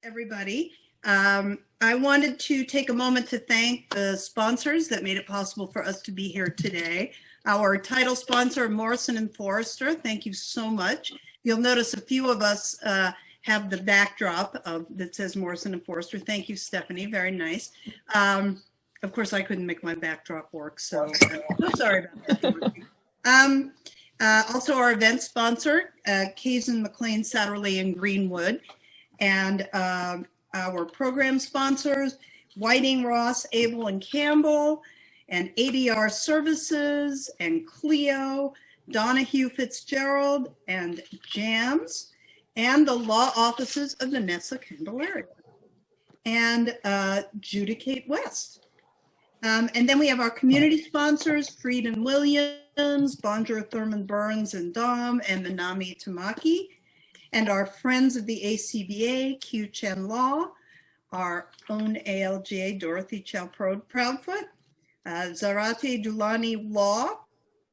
Everybody. I wanted to take a moment to thank the sponsors that made it possible for us to be here today. Our title sponsor, Morrison and Foerster, thank you so much. You'll notice a few of us have the backdrop that says Morrison and Foerster. Thank you, Stephanie, very nice. Of course, I couldn't make my backdrop work, so I'm sorry about that. Also our event sponsor, Kazan, McLean, Satterley, and Greenwood. And our program sponsors, Whiting, Ross, Abel, and Campbell, and ADR Services, and Clio, Donahue Fitzgerald, and JAMS, and the law offices of Vanessa Candelaria, and Judicate West. And then we have our community sponsors, Freed and Williams, Bonjour, Thurman Burns, and Dom, and Minami Tamaki. And our friends of the ACBA, Q Chen Law, our own ALGA, Dorothy Chow Proudfoot, Zarate Dulani Law,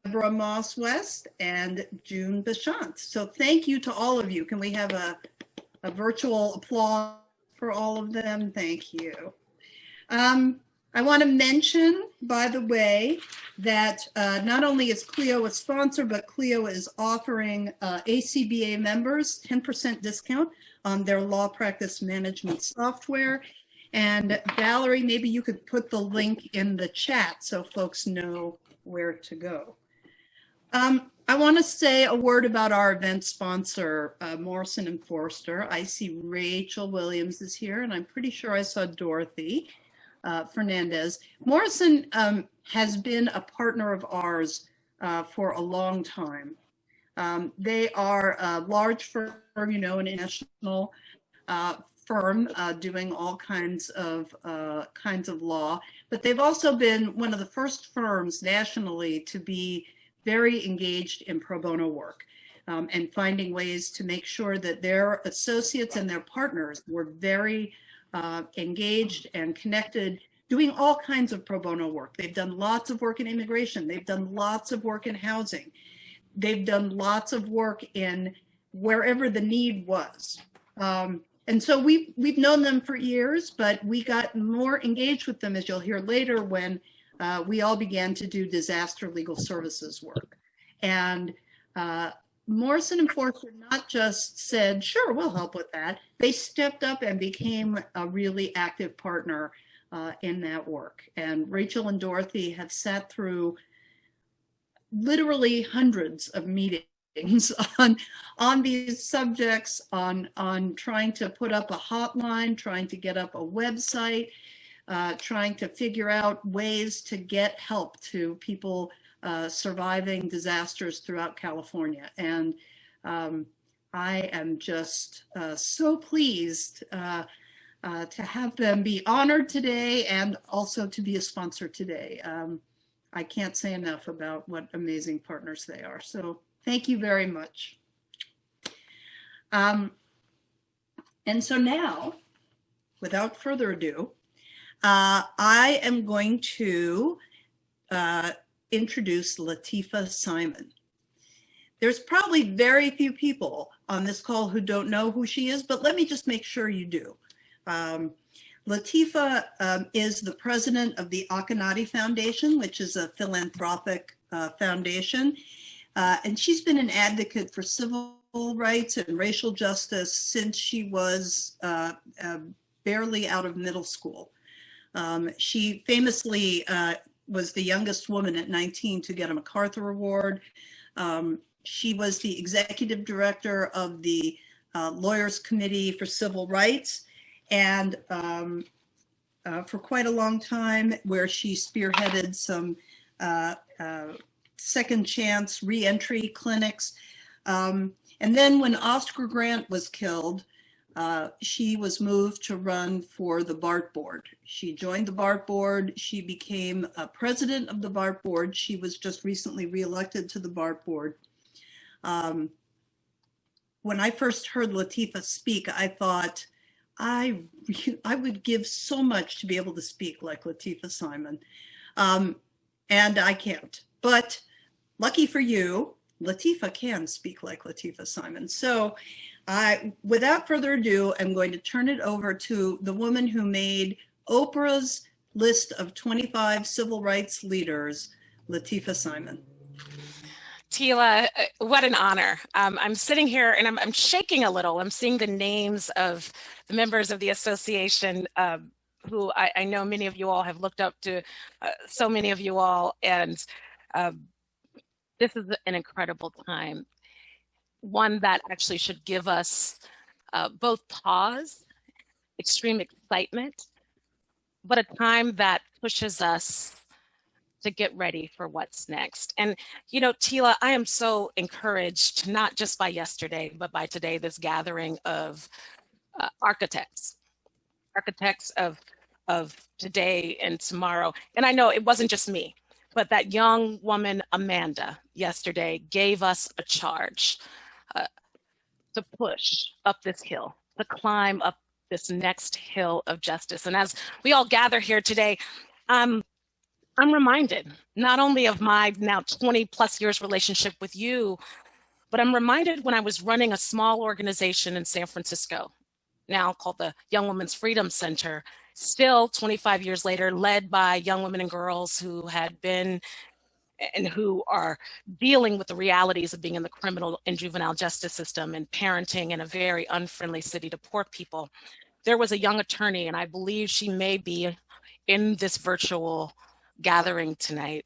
Deborah Moss West, and June Bashant. So thank you to all of you. Can we have a virtual applause for all of them? Thank you. I want to mention, by the way, that not only is Clio a sponsor, but Clio is offering ACBA members 10% discount on their law practice management software. And Valerie, maybe you could put the link in the chat so folks know where to go. I want to say a word about our event sponsor, Morrison and Foerster. I see Rachel Williams is here, and I'm pretty sure I saw Dorothy Fernandez. Morrison has been a partner of ours for a long time. They are a large firm, you know, an international firm doing all kinds of law, but they've also been one of the first firms nationally to be very engaged in pro bono work and finding ways to make sure that their associates and their partners were very engaged and connected, doing all kinds of pro bono work. They've done lots of work in immigration. They've done lots of work in housing. They've done lots of work in wherever the need was. And so we've known them for years, but we got more engaged with them, as you'll hear later, when we all began to do disaster legal services work. And Morrison and Foerster not just said, sure, we'll help with that. They stepped up and became a really active partner in that work. And Rachel and Dorothy have sat through literally hundreds of meetings on these subjects, on trying to put up a hotline, trying to get up a website, trying to figure out ways to get help to people surviving disasters throughout California. And I am just so pleased to have them be honored today and also to be a sponsor today. I can't say enough about what amazing partners they are. So thank you very much. And so now, without further ado, I am going to introduce Latifa Simon. There's probably very few people on this call who don't know who she is, but let me just make sure you do. Latifa is the president of the Akanati Foundation, which is a philanthropic foundation. And she's been an advocate for civil rights and racial justice since she was barely out of middle school. She famously was the youngest woman at 19 to get a MacArthur Award. She was the executive director of the Lawyers Committee for Civil Rights, and for quite a long time, where she spearheaded some second chance reentry clinics. And then when Oscar Grant was killed, she was moved to run for the BART board. She joined the BART board. She became president of the BART board. She was just recently reelected to the BART board. When I first heard Latifa speak, I thought, I would give so much to be able to speak like Latifa Simon. And I can't. But lucky for you, Latifah can speak like Latifah Simon. So without further ado, I'm going to turn it over to the woman who made Oprah's list of 25 civil rights leaders, Latifah Simon. Tila, what an honor. I'm sitting here and I'm shaking a little. I'm seeing the names of the members of the association who I know many of you all have looked up to, so many of you all, and this is an incredible time. One that actually should give us both pause, extreme excitement, but a time that pushes us to get ready for what's next. And, you know, Tila, I am so encouraged, not just by yesterday, but by today, this gathering of architects of today and tomorrow. And I know it wasn't just me, but that young woman, Amanda, yesterday gave us a charge to push up this hill, to climb up this next hill of justice. And as we all gather here today, I'm reminded not only of my now 20 plus years relationship with you, but I'm reminded when I was running a small organization in San Francisco, now called the Young Women's Freedom Center, still 25 years later, led by young women and girls who had been and who are dealing with the realities of being in the criminal and juvenile justice system and parenting in a very unfriendly city to poor people. There was a young attorney, and I believe she may be in this virtual gathering tonight,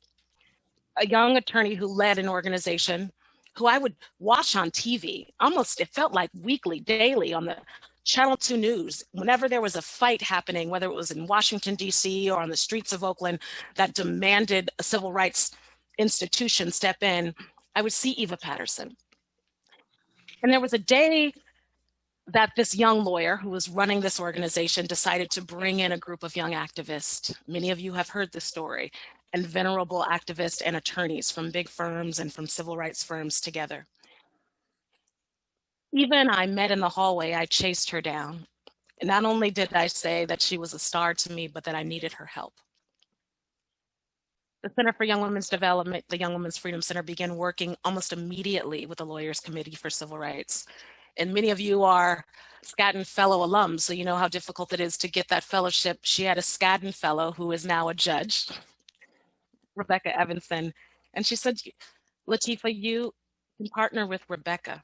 a young attorney who led an organization who I would watch on TV, almost it felt like weekly, daily on the Channel 2 News, whenever there was a fight happening, whether it was in Washington, D.C. or on the streets of Oakland that demanded a civil rights institution step in, I would see Eva Patterson. And there was a day that this young lawyer who was running this organization decided to bring in a group of young activists. Many of you have heard this story, and venerable activists and attorneys from big firms and from civil rights firms together. Eva and I met in the hallway. I chased her down. And not only did I say that she was a star to me, but that I needed her help. The Center for Young Women's Development, the Young Women's Freedom Center, began working almost immediately with the Lawyers Committee for Civil Rights. And many of you are Skadden Fellow alums, so you know how difficult it is to get that fellowship. She had a Skadden Fellow who is now a judge, Rebecca Evanson. And she said, Latifah, you can partner with Rebecca.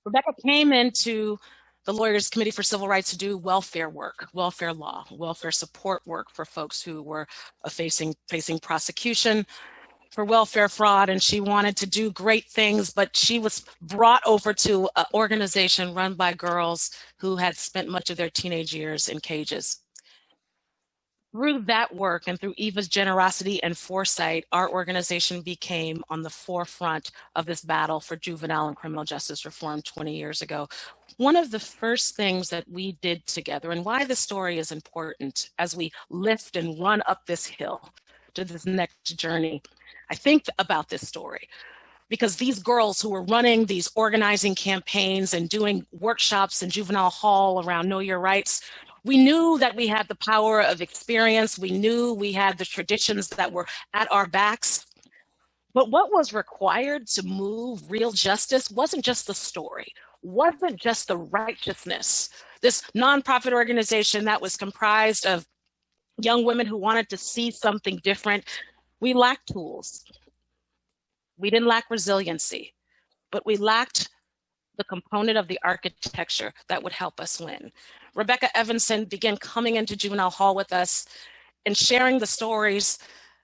Rebecca came into the Lawyers Committee for Civil Rights to do welfare work, welfare law, welfare support work for folks who were facing prosecution for welfare fraud, and she wanted to do great things, but she was brought over to an organization run by girls who had spent much of their teenage years in cages. Through that work and through Eva's generosity and foresight, our organization became on the forefront of this battle for juvenile and criminal justice reform 20 years ago. One of the first things that we did together, and why this story is important as we lift and run up this hill to this next journey, I think about this story because these girls who were running these organizing campaigns and doing workshops in juvenile hall around Know Your Rights, we knew that we had the power of experience. We knew we had the traditions that were at our backs. But what was required to move real justice wasn't just the story, wasn't just the righteousness. This nonprofit organization that was comprised of young women who wanted to see something different. We lacked tools. We didn't lack resiliency, but we lacked the component of the architecture that would help us win. Rebecca Evanson began coming into juvenile hall with us and sharing the stories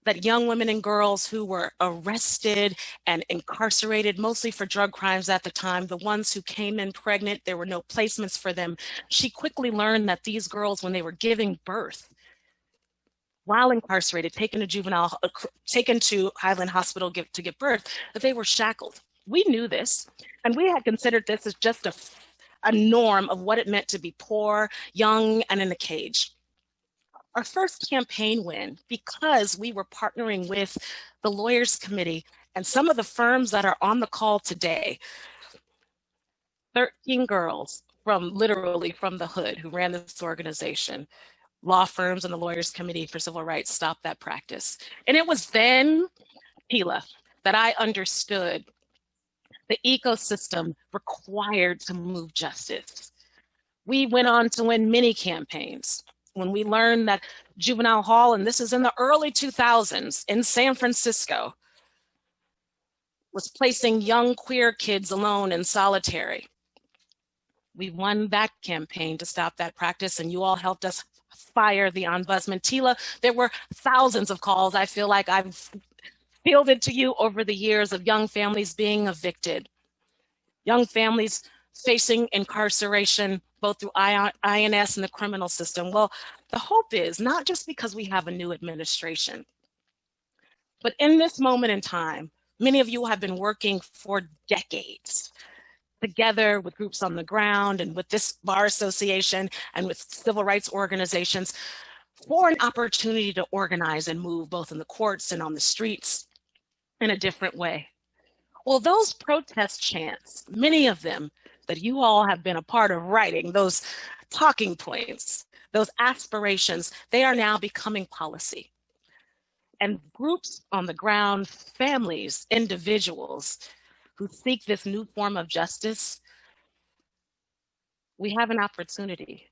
that young women and girls who were arrested and incarcerated, mostly for drug crimes at the time, the ones who came in pregnant, there were no placements for them. She quickly learned that these girls, when they were giving birth, while incarcerated, taken to Highland Hospital to give birth, that they were shackled. We knew this, and we had considered this as just a norm of what it meant to be poor, young, and in a cage. Our first campaign win, because we were partnering with the Lawyers Committee and some of the firms that are on the call today, 13 girls literally from the hood who ran this organization, law firms and the Lawyers Committee for Civil Rights stopped that practice. And it was then, Tila, that I understood the ecosystem required to move justice. We went on to win many campaigns. When we learned that juvenile hall, and this is in the early 2000s in San Francisco, was placing young queer kids alone in solitary. We won that campaign to stop that practice, and you all helped us fire the ombudsman. Tila, there were thousands of calls I feel like I've fielded to you over the years of young families being evicted, young families facing incarceration, both through INS and the criminal system. Well, the hope is not just because we have a new administration, but in this moment in time, many of you have been working for decades together with groups on the ground and with this bar association and with civil rights organizations for an opportunity to organize and move both in the courts and on the streets in a different way. Well, those protest chants, many of them that you all have been a part of writing, those talking points, those aspirations, they are now becoming policy. And groups on the ground, families, individuals who seek this new form of justice, we have an opportunity.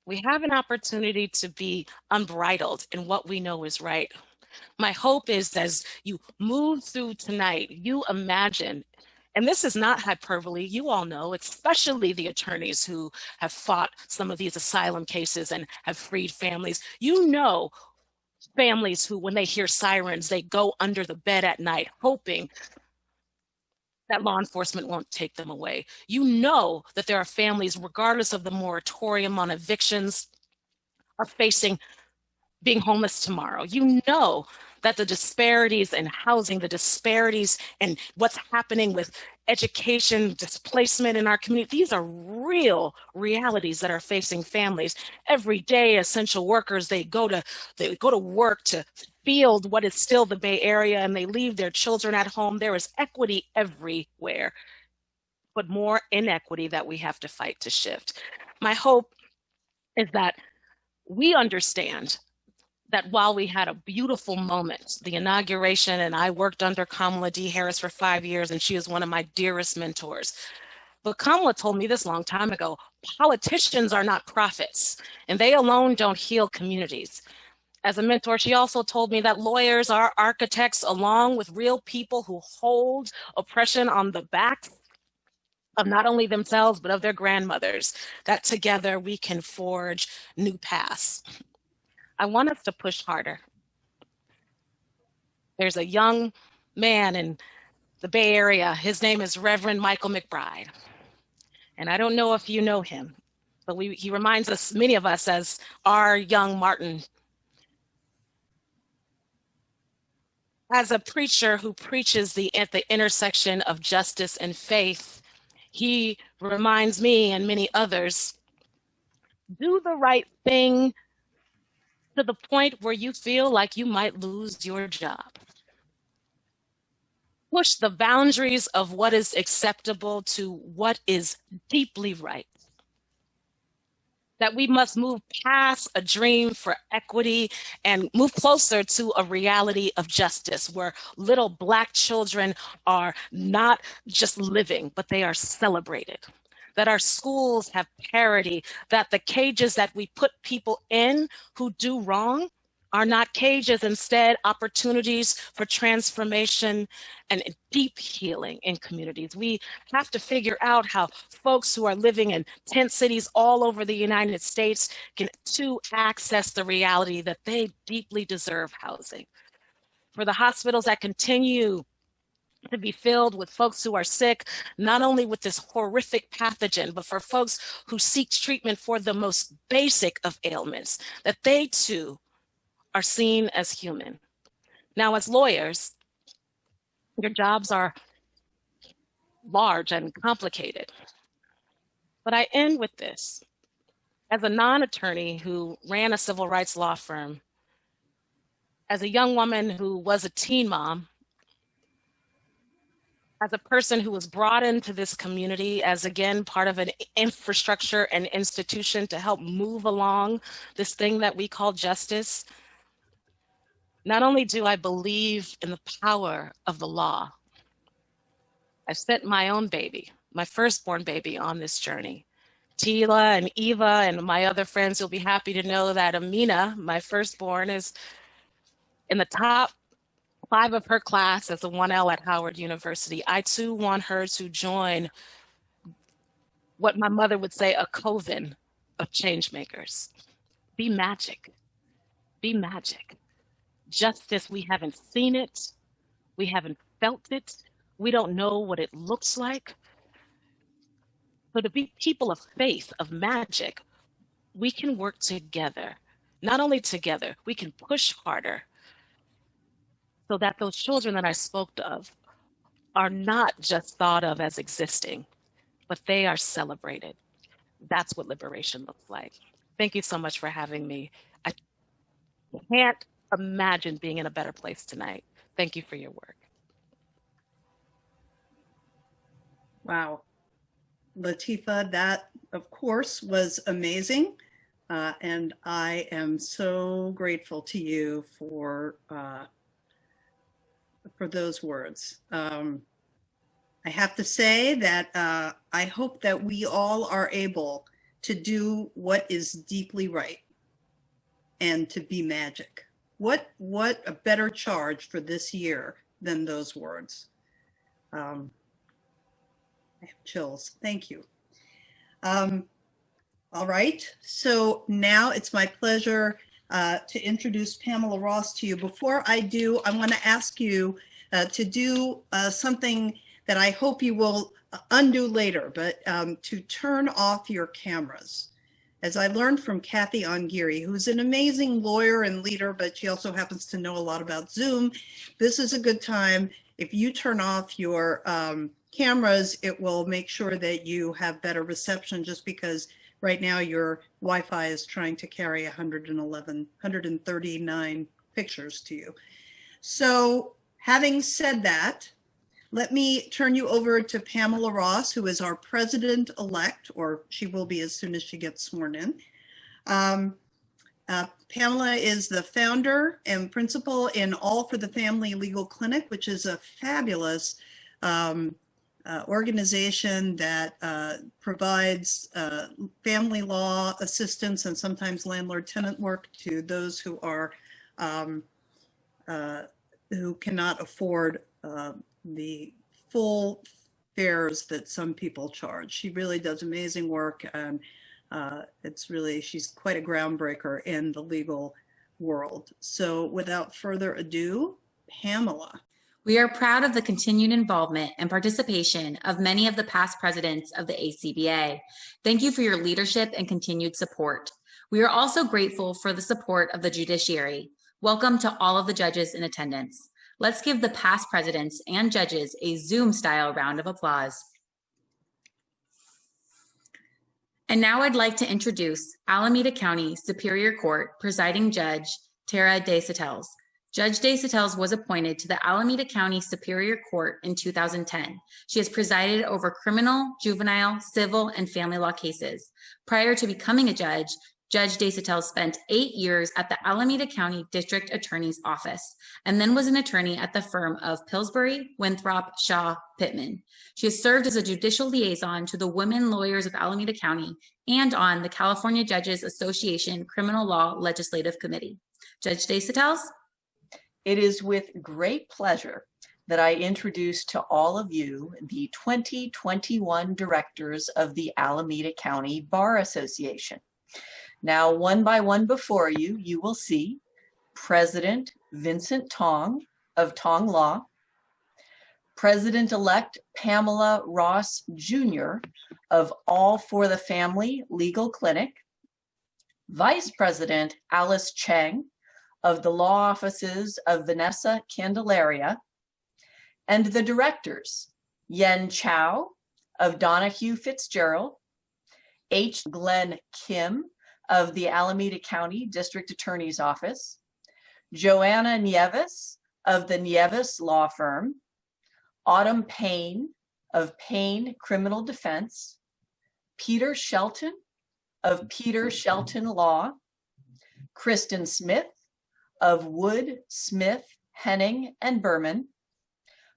We have an opportunity to be unbridled in what we know is right. My hope is as you move through tonight, you imagine, and this is not hyperbole, you all know, especially the attorneys who have fought some of these asylum cases and have freed families, you know families who, when they hear sirens, they go under the bed at night hoping that law enforcement won't take them away. You know that there are families, regardless of the moratorium on evictions, are facing being homeless tomorrow. You know that the disparities in housing, the disparities in what's happening with education, displacement in our community, these are real realities that are facing families. Every day, essential workers, they go to work to field what is still the Bay Area, and they leave their children at home. There is equity everywhere, but more inequity that we have to fight to shift. My hope is that we understand that while we had a beautiful moment, the inauguration, and I worked under Kamala D. Harris for 5 years, and she is one of my dearest mentors. But Kamala told me this long time ago, politicians are not prophets, and they alone don't heal communities. As a mentor, she also told me that lawyers are architects along with real people who hold oppression on the backs of not only themselves, but of their grandmothers, that together we can forge new paths. I want us to push harder. There's a young man in the Bay Area. His name is Reverend Michael McBride. And I don't know if you know him, but he reminds us, many of us, as our young Martin. As a preacher who preaches at the intersection of justice and faith, he reminds me and many others, do the right thing to the point where you feel like you might lose your job. Push the boundaries of what is acceptable to what is deeply right. That we must move past a dream for equity and move closer to a reality of justice where little Black children are not just living, but they are celebrated. That our schools have parity, that the cages that we put people in who do wrong are not cages, instead opportunities for transformation and deep healing in communities. We have to figure out how folks who are living in tent cities all over the United States can too access the reality that they deeply deserve housing. For the hospitals that continue to be filled with folks who are sick, not only with this horrific pathogen, but for folks who seek treatment for the most basic of ailments, that they too are seen as human. Now, as lawyers, your jobs are large and complicated. But I end with this. As a non-attorney who ran a civil rights law firm, as a young woman who was a teen mom, as a person who was brought into this community as, again, part of an infrastructure and institution to help move along this thing that we call justice, Not only do I believe in the power of the law, I've sent my own baby, my firstborn baby, on this journey. Tila and Eva and my other friends, you'll be happy to know that Amina, my firstborn, is in the top 5 of her class as a 1L at Howard University. I too want her to join what my mother would say, a coven of change makers. Be magic. Be magic. Justice, we haven't seen it. We haven't felt it. We don't know what it looks like. So to be people of faith, of magic, we can work together. Not only together, we can push harder so that those children that I spoke of are not just thought of as existing, but they are celebrated. That's what liberation looks like. Thank you so much for having me. I can't imagine being in a better place tonight. Thank you for your work. Wow. Latifa, that of course was amazing. And I am so grateful to you for those words. I have to say that I hope that we all are able to do what is deeply right and to be magic. What a better charge for this year than those words. I have chills. Thank you. All right. So now it's my pleasure to introduce Pamela Ross to you. Before I do, I want to ask you to do something that I hope you will undo later, but to turn off your cameras. As I learned from Kathy Ongiri, who's an amazing lawyer and leader, but she also happens to know a lot about Zoom, this is a good time. If you turn off your cameras, it will make sure that you have better reception, just because right now your Wi-Fi is trying to carry 139 pictures to you. So having said that, let me turn you over to Pamela Ross, who is our president-elect, or she will be as soon as she gets sworn in. Pamela is the founder and principal in All for the Family Legal Clinic, which is a fabulous organization that provides family law assistance and sometimes landlord-tenant work to those who are who cannot afford the full fares that some people charge. She really does amazing work, and she's quite a groundbreaker in the legal world. So without further ado, Pamela. We are proud of the continued involvement and participation of many of the past presidents of the ACBA. Thank you for your leadership and continued support. We are also grateful for the support of the judiciary. Welcome to all of the judges in attendance. Let's give the past presidents and judges a Zoom-style round of applause. And now I'd like to introduce Alameda County Superior Court Presiding Judge Tara DeSatels. Judge DeSatels was appointed to the Alameda County Superior Court in 2010. She has presided over criminal, juvenile, civil, and family law cases. Prior to becoming a judge, Judge DeSatels spent 8 years at the Alameda County District Attorney's Office and then was an attorney at the firm of Pillsbury, Winthrop, Shaw, Pittman. She has served as a judicial liaison to the Women Lawyers of Alameda County and on the California Judges Association Criminal Law Legislative Committee. Judge DeSatels? It is with great pleasure that I introduce to all of you the 2021 directors of the Alameda County Bar Association. Now, one by one before you, you will see President Vincent Tong of Tong Law, President-elect Pamela Ross Jr. of All for the Family Legal Clinic, Vice President Alice Cheng of the law offices of Vanessa Candelaria, and the directors, Yen Chow of Donahue Fitzgerald, H. Glenn Kim of the Alameda County District Attorney's Office, Joanna Nieves of the Nieves Law Firm, Autumn Payne of Payne Criminal Defense, Peter Shelton of Peter Shelton Law, Kristen Smith of Wood, Smith, Henning, and Berman,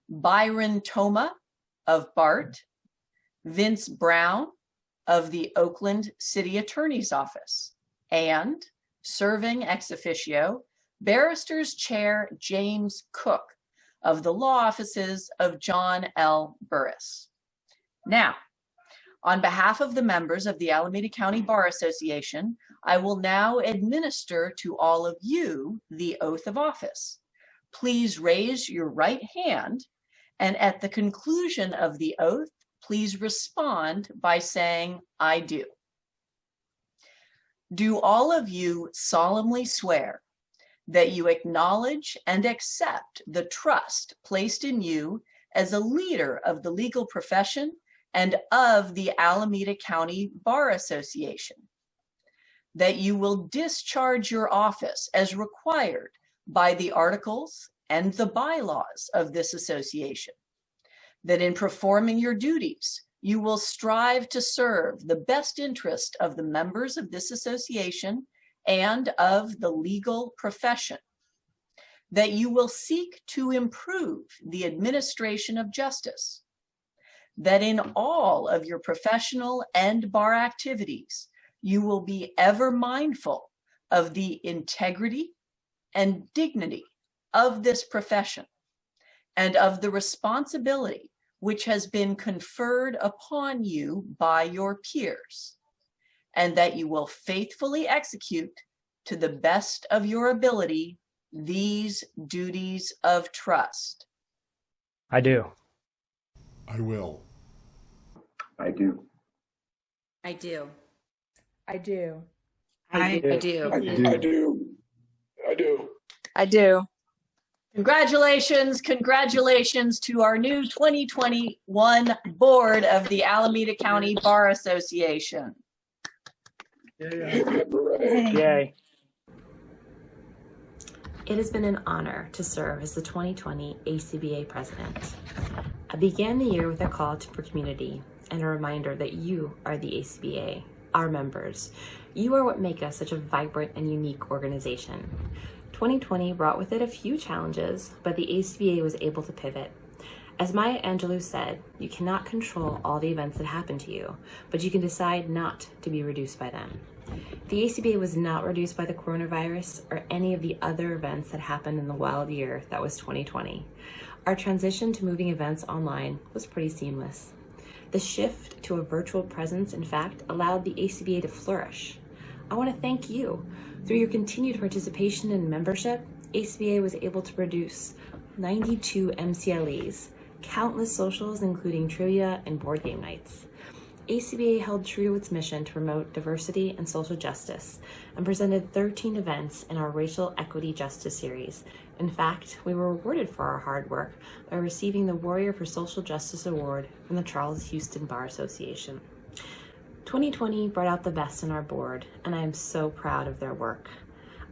Byron Toma of Bart, Vince Brown of the Oakland City Attorney's Office, and serving ex officio, Barristers Chair James Cook of the law offices of John L. Burris. Now, on behalf of the members of the Alameda County Bar Association, I will now administer to all of you the oath of office. Please raise your right hand, and at the conclusion of the oath, please respond by saying, "I do." Do all of you solemnly swear that you acknowledge and accept the trust placed in you as a leader of the legal profession and of the Alameda County Bar Association, that you will discharge your office as required by the articles and the bylaws of this association, that in performing your duties, you will strive to serve the best interest of the members of this association and of the legal profession, that you will seek to improve the administration of justice, that in all of your professional and bar activities, you will be ever mindful of the integrity and dignity of this profession and of the responsibility which has been conferred upon you by your peers, and that you will faithfully execute to the best of your ability these duties of trust. I do. I will. I do. I do. I do. I do. I do. I do. I do. Congratulations, congratulations to our new 2021 board of the Alameda County Bar Association. Yay. It has been an honor to serve as the 2020 ACBA president. I began the year with a call for community and a reminder that you are the ACBA, our members. You are what make us such a vibrant and unique organization. 2020 brought with it a few challenges, but the ACBA was able to pivot. As Maya Angelou said, you cannot control all the events that happen to you, but you can decide not to be reduced by them. The ACBA was not reduced by the coronavirus or any of the other events that happened in the wild year that was 2020. Our transition to moving events online was pretty seamless. The shift to a virtual presence, in fact, allowed the ACBA to flourish. I want to thank you. Through your continued participation and membership, ACBA was able to produce 92 MCLEs, countless socials including trivia and board game nights. ACBA held true to its mission to promote diversity and social justice and presented 13 events in our Racial Equity Justice Series. In fact, we were rewarded for our hard work by receiving the Warrior for Social Justice Award from the Charles Houston Bar Association. 2020 brought out the best in our board, and I am so proud of their work.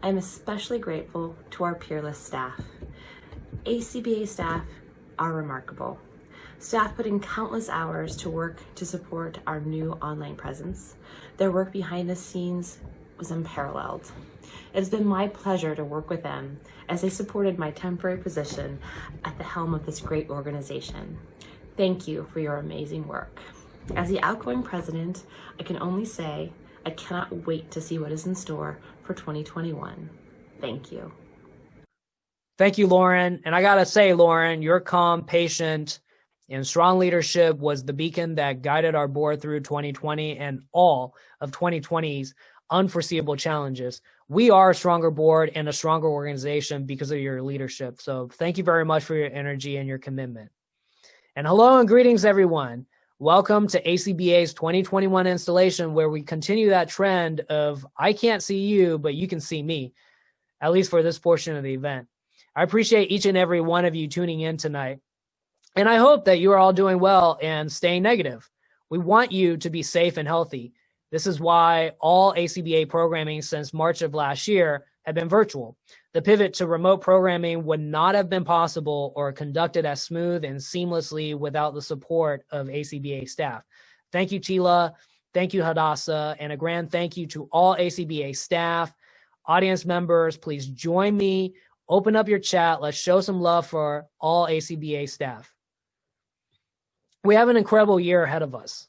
I am especially grateful to our peerless staff. ACBA staff are remarkable. Staff put in countless hours to work to support our new online presence. Their work behind the scenes was unparalleled. It has been my pleasure to work with them as they supported my temporary position at the helm of this great organization. Thank you for your amazing work. As the outgoing president, I can only say I cannot wait to see what is in store for 2021. Thank you. Thank you, Lauren. And I got to say, Lauren, your calm, patient, and strong leadership was the beacon that guided our board through 2020 and all of 2020's unforeseeable challenges. We are a stronger board and a stronger organization because of your leadership. So thank you very much for your energy and your commitment. And hello and greetings, everyone. Welcome to ACBA's 2021 installation, where we continue that trend of I can't see you, but you can see me, at least for this portion of the event. I appreciate each and every one of you tuning in tonight. And I hope that you are all doing well and staying negative. We want you to be safe and healthy. This is why all ACBA programming since March of last year have been virtual. The pivot to remote programming would not have been possible or conducted as smooth and seamlessly without the support of ACBA staff. Thank you, Tila. Thank you, Hadassah. And a grand thank you to all ACBA staff, Audience members, please join me. Open up your chat. Let's show some love for all ACBA staff. We have an incredible year ahead of us.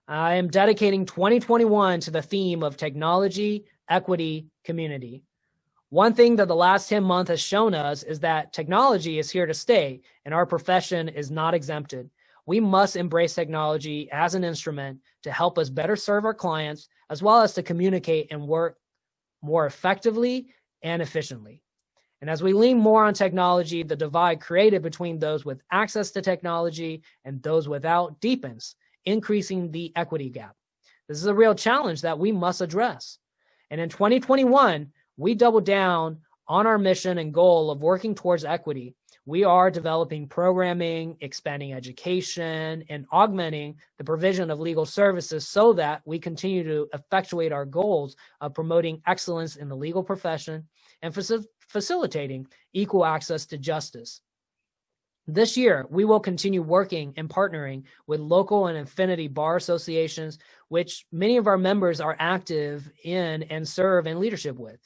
I am dedicating 2021 to the theme of technology, equity, community. One thing that the last 10 months has shown us is that technology is here to stay and our profession is not exempted. We must embrace technology as an instrument to help us better serve our clients, as well as to communicate and work more effectively and efficiently. And as we lean more on technology, the divide created between those with access to technology and those without deepens, increasing the equity gap. This is a real challenge that we must address. And in 2021, we double down on our mission and goal of working towards equity. We are developing programming, expanding education, and augmenting the provision of legal services so that we continue to effectuate our goals of promoting excellence in the legal profession and facilitating equal access to justice. This year, we will continue working and partnering with local and affinity bar associations, which many of our members are active in and serve in leadership with.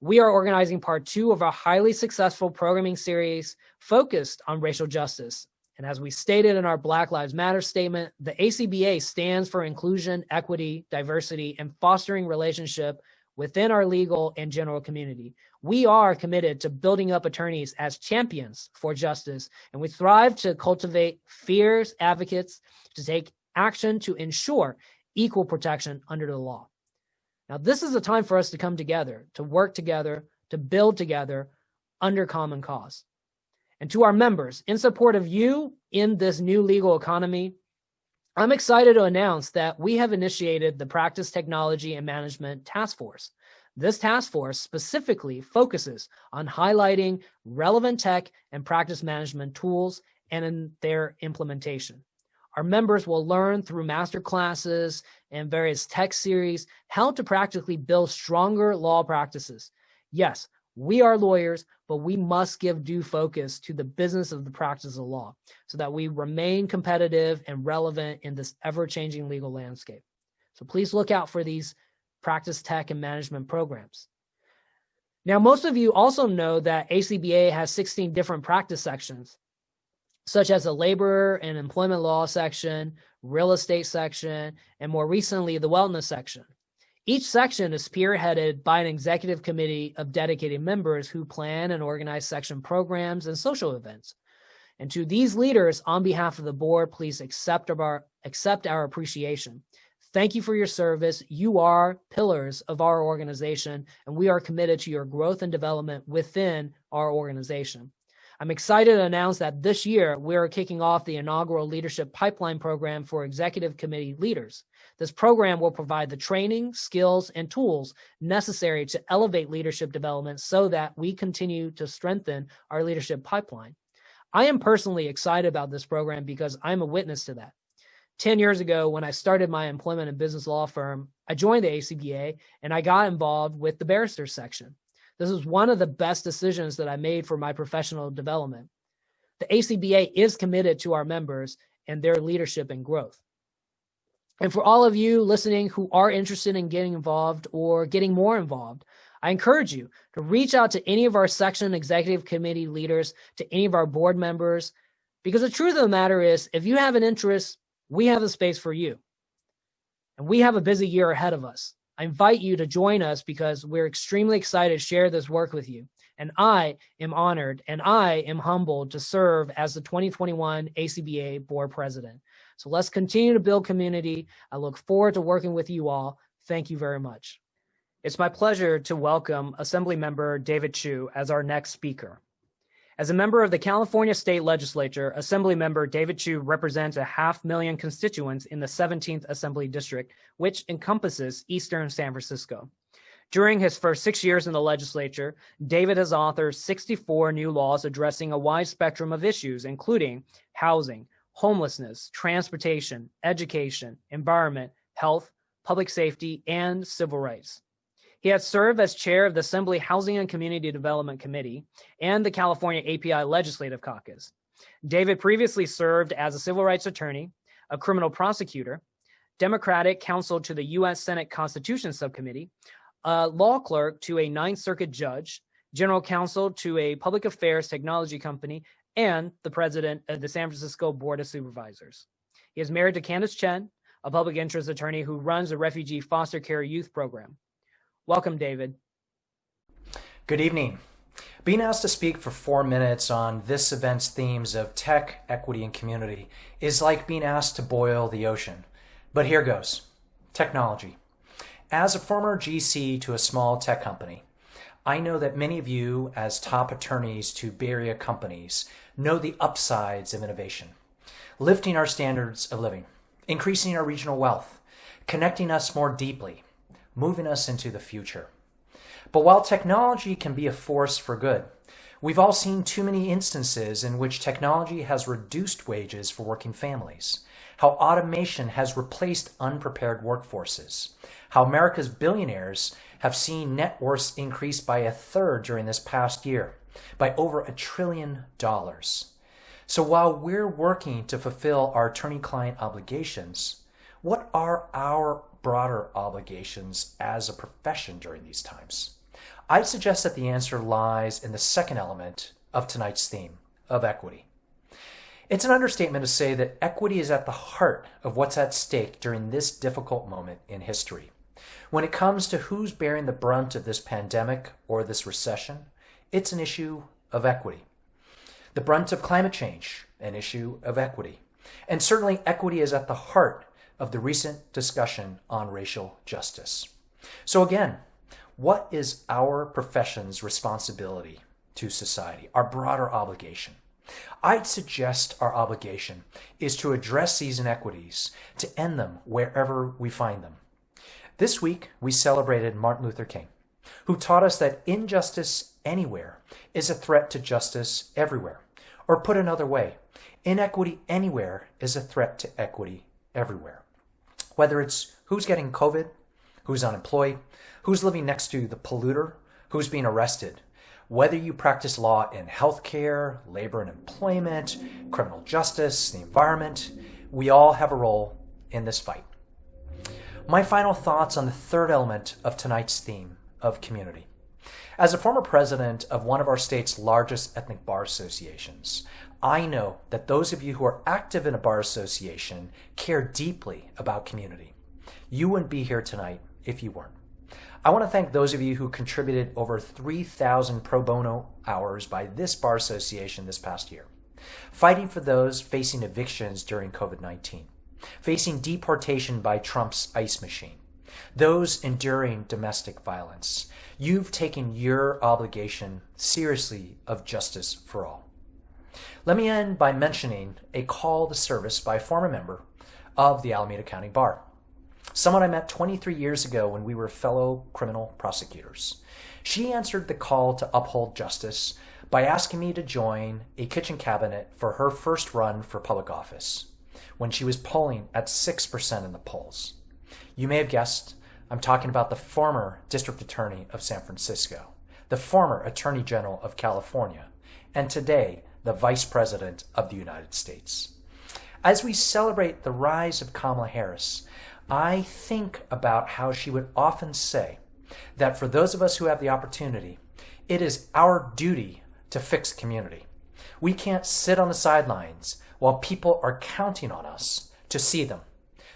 We are organizing part 2 of our highly successful programming series focused on racial justice. And as we stated in our Black Lives Matter statement, the ACBA stands for inclusion, equity, diversity, and fostering relationship within our legal and general community. We are committed to building up attorneys as champions for justice, and we thrive to cultivate fierce advocates to take action to ensure equal protection under the law. Now, this is a time for us to come together, to work together, to build together under common cause. And to our members, in support of you in this new legal economy, I'm excited to announce that we have initiated the Practice Technology and Management Task Force. This task force specifically focuses on highlighting relevant tech and practice management tools and in their implementation. Our members will learn through master classes and various tech series how to practically build stronger law practices. Yes, we are lawyers, but we must give due focus to the business of the practice of law so that we remain competitive and relevant in this ever-changing legal landscape. So please look out for these practice tech and management programs. Now, most of you also know that ACBA has 16 different practice sections, such as a labor and employment law section, real estate section, and more recently, the wellness section. Each section is spearheaded by an executive committee of dedicated members who plan and organize section programs and social events. And to these leaders, on behalf of the board, please accept our appreciation. Thank you for your service. You are pillars of our organization, and we are committed to your growth and development within our organization. I'm excited to announce that this year, we are kicking off the inaugural Leadership Pipeline Program for Executive Committee leaders. This program will provide the training, skills, and tools necessary to elevate leadership development so that we continue to strengthen our leadership pipeline. I am personally excited about this program because I'm a witness to that. 10 years ago, when I started my employment and business law firm, I joined the ACBA and I got involved with the barristers section. This was one of the best decisions that I made for my professional development. The ACBA is committed to our members and their leadership and growth. And for all of you listening who are interested in getting involved or getting more involved, I encourage you to reach out to any of our section executive committee leaders, to any of our board members, because the truth of the matter is, if you have an interest, we have the space for you. And we have a busy year ahead of us. I invite you to join us because we're extremely excited to share this work with you. And I am honored and I am humbled to serve as the 2021 ACBA board president. So let's continue to build community. I look forward to working with you all. Thank you very much. It's my pleasure to welcome Assemblymember David Chu as our next speaker. As a member of the California State Legislature, Assemblymember David Chu represents 500,000 constituents in the 17th Assembly District, which encompasses eastern San Francisco. During his first 6 years in the legislature, David has authored 64 new laws addressing a wide spectrum of issues, including housing, homelessness, transportation, education, environment, health, public safety, and civil rights. He has served as chair of the Assembly Housing and Community Development Committee and the California API Legislative Caucus. David previously served as a civil rights attorney, a criminal prosecutor, Democratic counsel to the U.S. Senate Constitution Subcommittee, a law clerk to a Ninth Circuit judge, general counsel to a public affairs technology company, and the president of the San Francisco Board of Supervisors. He is married to Candace Chen, a public interest attorney who runs a refugee foster care youth program. Welcome, David. Good evening. Being asked to speak for 4 minutes on this event's themes of tech, equity, and community is like being asked to boil the ocean. But here goes. Technology. As a former GC to a small tech company, I know that many of you, as top attorneys to Bay Area companies, know the upsides of innovation. Lifting our standards of living, increasing our regional wealth, connecting us more deeply, moving us into the future. But while technology can be a force for good, we've all seen too many instances in which technology has reduced wages for working families, how automation has replaced unprepared workforces, how America's billionaires have seen net worths increase by 1/3 during this past year, by over $1 trillion. So while we're working to fulfill our attorney-client obligations, what are our broader obligations as a profession during these times? I'd suggest that the answer lies in the second element of tonight's theme, of equity. It's an understatement to say that equity is at the heart of what's at stake during this difficult moment in history. When it comes to who's bearing the brunt of this pandemic or this recession, it's an issue of equity. The brunt of climate change, an issue of equity. And certainly equity is at the heart of the recent discussion on racial justice. So again, what is our profession's responsibility to society, our broader obligation? I'd suggest our obligation is to address these inequities, to end them wherever we find them. This week, we celebrated Martin Luther King, who taught us that injustice anywhere is a threat to justice everywhere. Or put another way, inequity anywhere is a threat to equity everywhere. Whether it's who's getting COVID, who's unemployed, who's living next to the polluter, who's being arrested, whether you practice law in healthcare, labor and employment, criminal justice, the environment, we all have a role in this fight. My final thoughts on the third element of tonight's theme of community. As a former president of one of our state's largest ethnic bar associations, I know that those of you who are active in a bar association care deeply about community. You wouldn't be here tonight if you weren't. I want to thank those of you who contributed over 3,000 pro bono hours by this bar association this past year, fighting for those facing evictions during COVID-19, facing deportation by Trump's ICE machine, those enduring domestic violence. You've taken your obligation seriously of justice for all. Let me end by mentioning a call to service by a former member of the Alameda County Bar, someone I met 23 years ago when we were fellow criminal prosecutors. She answered the call to uphold justice by asking me to join a kitchen cabinet for her first run for public office, when she was polling at 6% in the polls. You may have guessed, I'm talking about the former District Attorney of San Francisco, the former Attorney General of California, and today the Vice President of the United States. As we celebrate the rise of Kamala Harris, I think about how she would often say that for those of us who have the opportunity, it is our duty to fix community. We can't sit on the sidelines while people are counting on us to see them,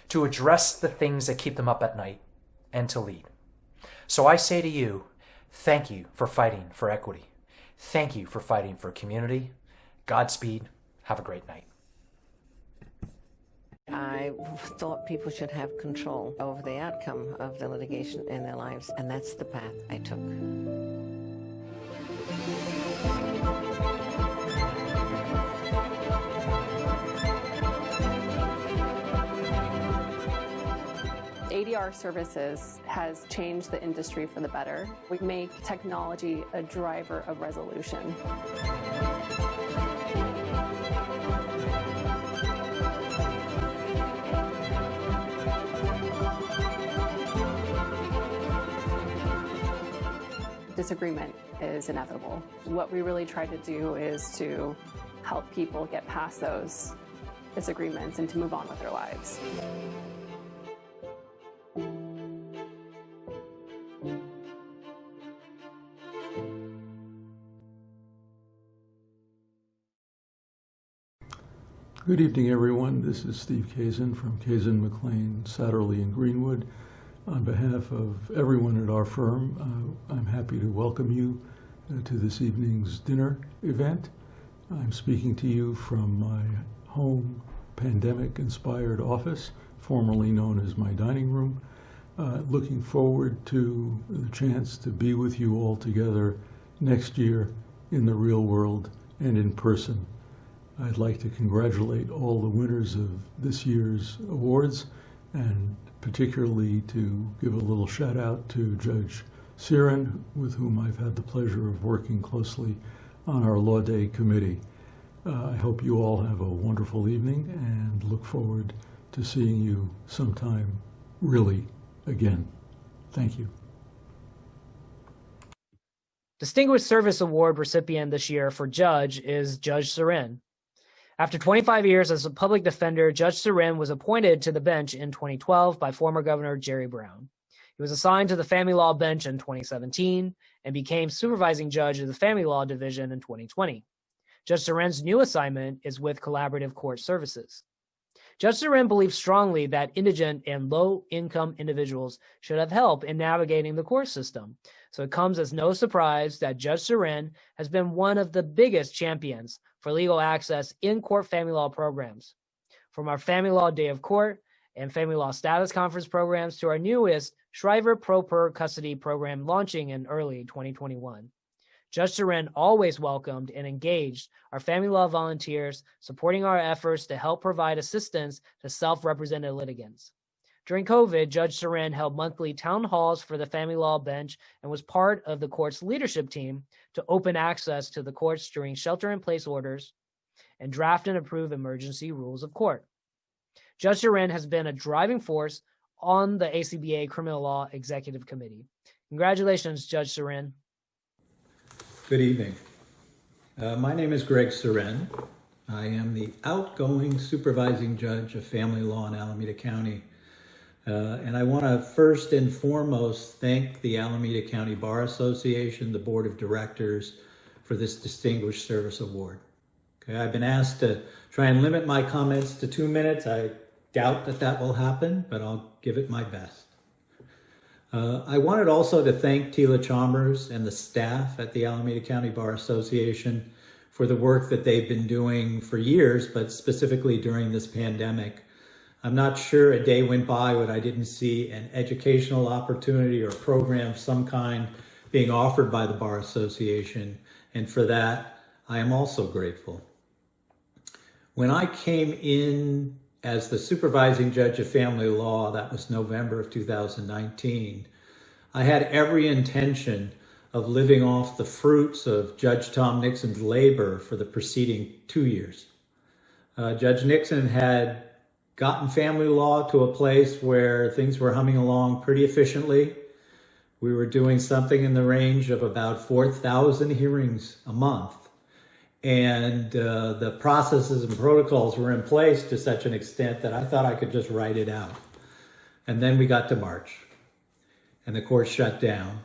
to address the things that keep them up at night, and to lead. So I say to you, thank you for fighting for equity. Thank you for fighting for community. Godspeed. Have a great night. I thought people should have control over the outcome of the litigation in their lives, and that's the path I took. ADR Services has changed the industry for the better. We make technology a driver of resolution. Disagreement is inevitable. What we really try to do is to help people get past those disagreements and to move on with their lives. Good evening, everyone. This is Steve Kazin from Kazin, McLean, Satterley, and Greenwood. On behalf of everyone at our firm, I'm happy to welcome you to this evening's dinner event. I'm speaking to you from my home pandemic-inspired office, formerly known as my dining room. Looking forward to the chance to be with you all together next year in the real world and in person. I'd like to congratulate all the winners of this year's awards, and particularly to give a little shout out to Judge Siren, with whom I've had the pleasure of working closely on our Law Day committee. I hope you all have a wonderful evening and look forward to seeing you sometime really again. Thank you. Distinguished Service Award recipient this year for Judge is Judge Siren. After 25 years as a public defender, Judge Siren was appointed to the bench in 2012 by former Governor Jerry Brown. He was assigned to the Family Law Bench in 2017 and became supervising judge of the Family Law Division in 2020. Judge Siren's new assignment is with Collaborative Court Services. Judge Siren believes strongly that indigent and low-income individuals should have help in navigating the court system, so it comes as no surprise that Judge Siren has been one of the biggest champions for legal access in court family law programs. From our Family Law Day of Court and Family Law Status Conference programs to our newest Shriver Pro Per Custody program launching in early 2021. Judge Siren always welcomed and engaged our family law volunteers, supporting our efforts to help provide assistance to self-represented litigants. During COVID, Judge Siren held monthly town halls for the family law bench and was part of the court's leadership team to open access to the courts during shelter-in-place orders and draft and approve emergency rules of court. Judge Siren has been a driving force on the ACBA Criminal Law Executive Committee. Congratulations, Judge Siren. Good evening. My name is Greg Siren. I am the outgoing supervising judge of family law in Alameda County. And I want to first and foremost thank the Alameda County Bar Association, the Board of Directors, for this Distinguished Service Award. Okay, I've been asked to try and limit my comments to 2 minutes. I doubt that that will happen, but I'll give it my best. I wanted also to thank Tila Chalmers and the staff at the Alameda County Bar Association for the work that they've been doing for years, but specifically during this pandemic. I'm not sure a day went by when I didn't see an educational opportunity or program of some kind being offered by the Bar Association, and for that, I am also grateful. When I came in as the supervising judge of family law, that was November of 2019, I had every intention of living off the fruits of Judge Tom Nixon's labor for the preceding 2 years. Judge Nixon had gotten family law to a place where things were humming along pretty efficiently. We were doing something in the range of about 4,000 hearings a month. And the processes and protocols were in place to such an extent that I thought I could just write it out. And then we got to March, and the court shut down.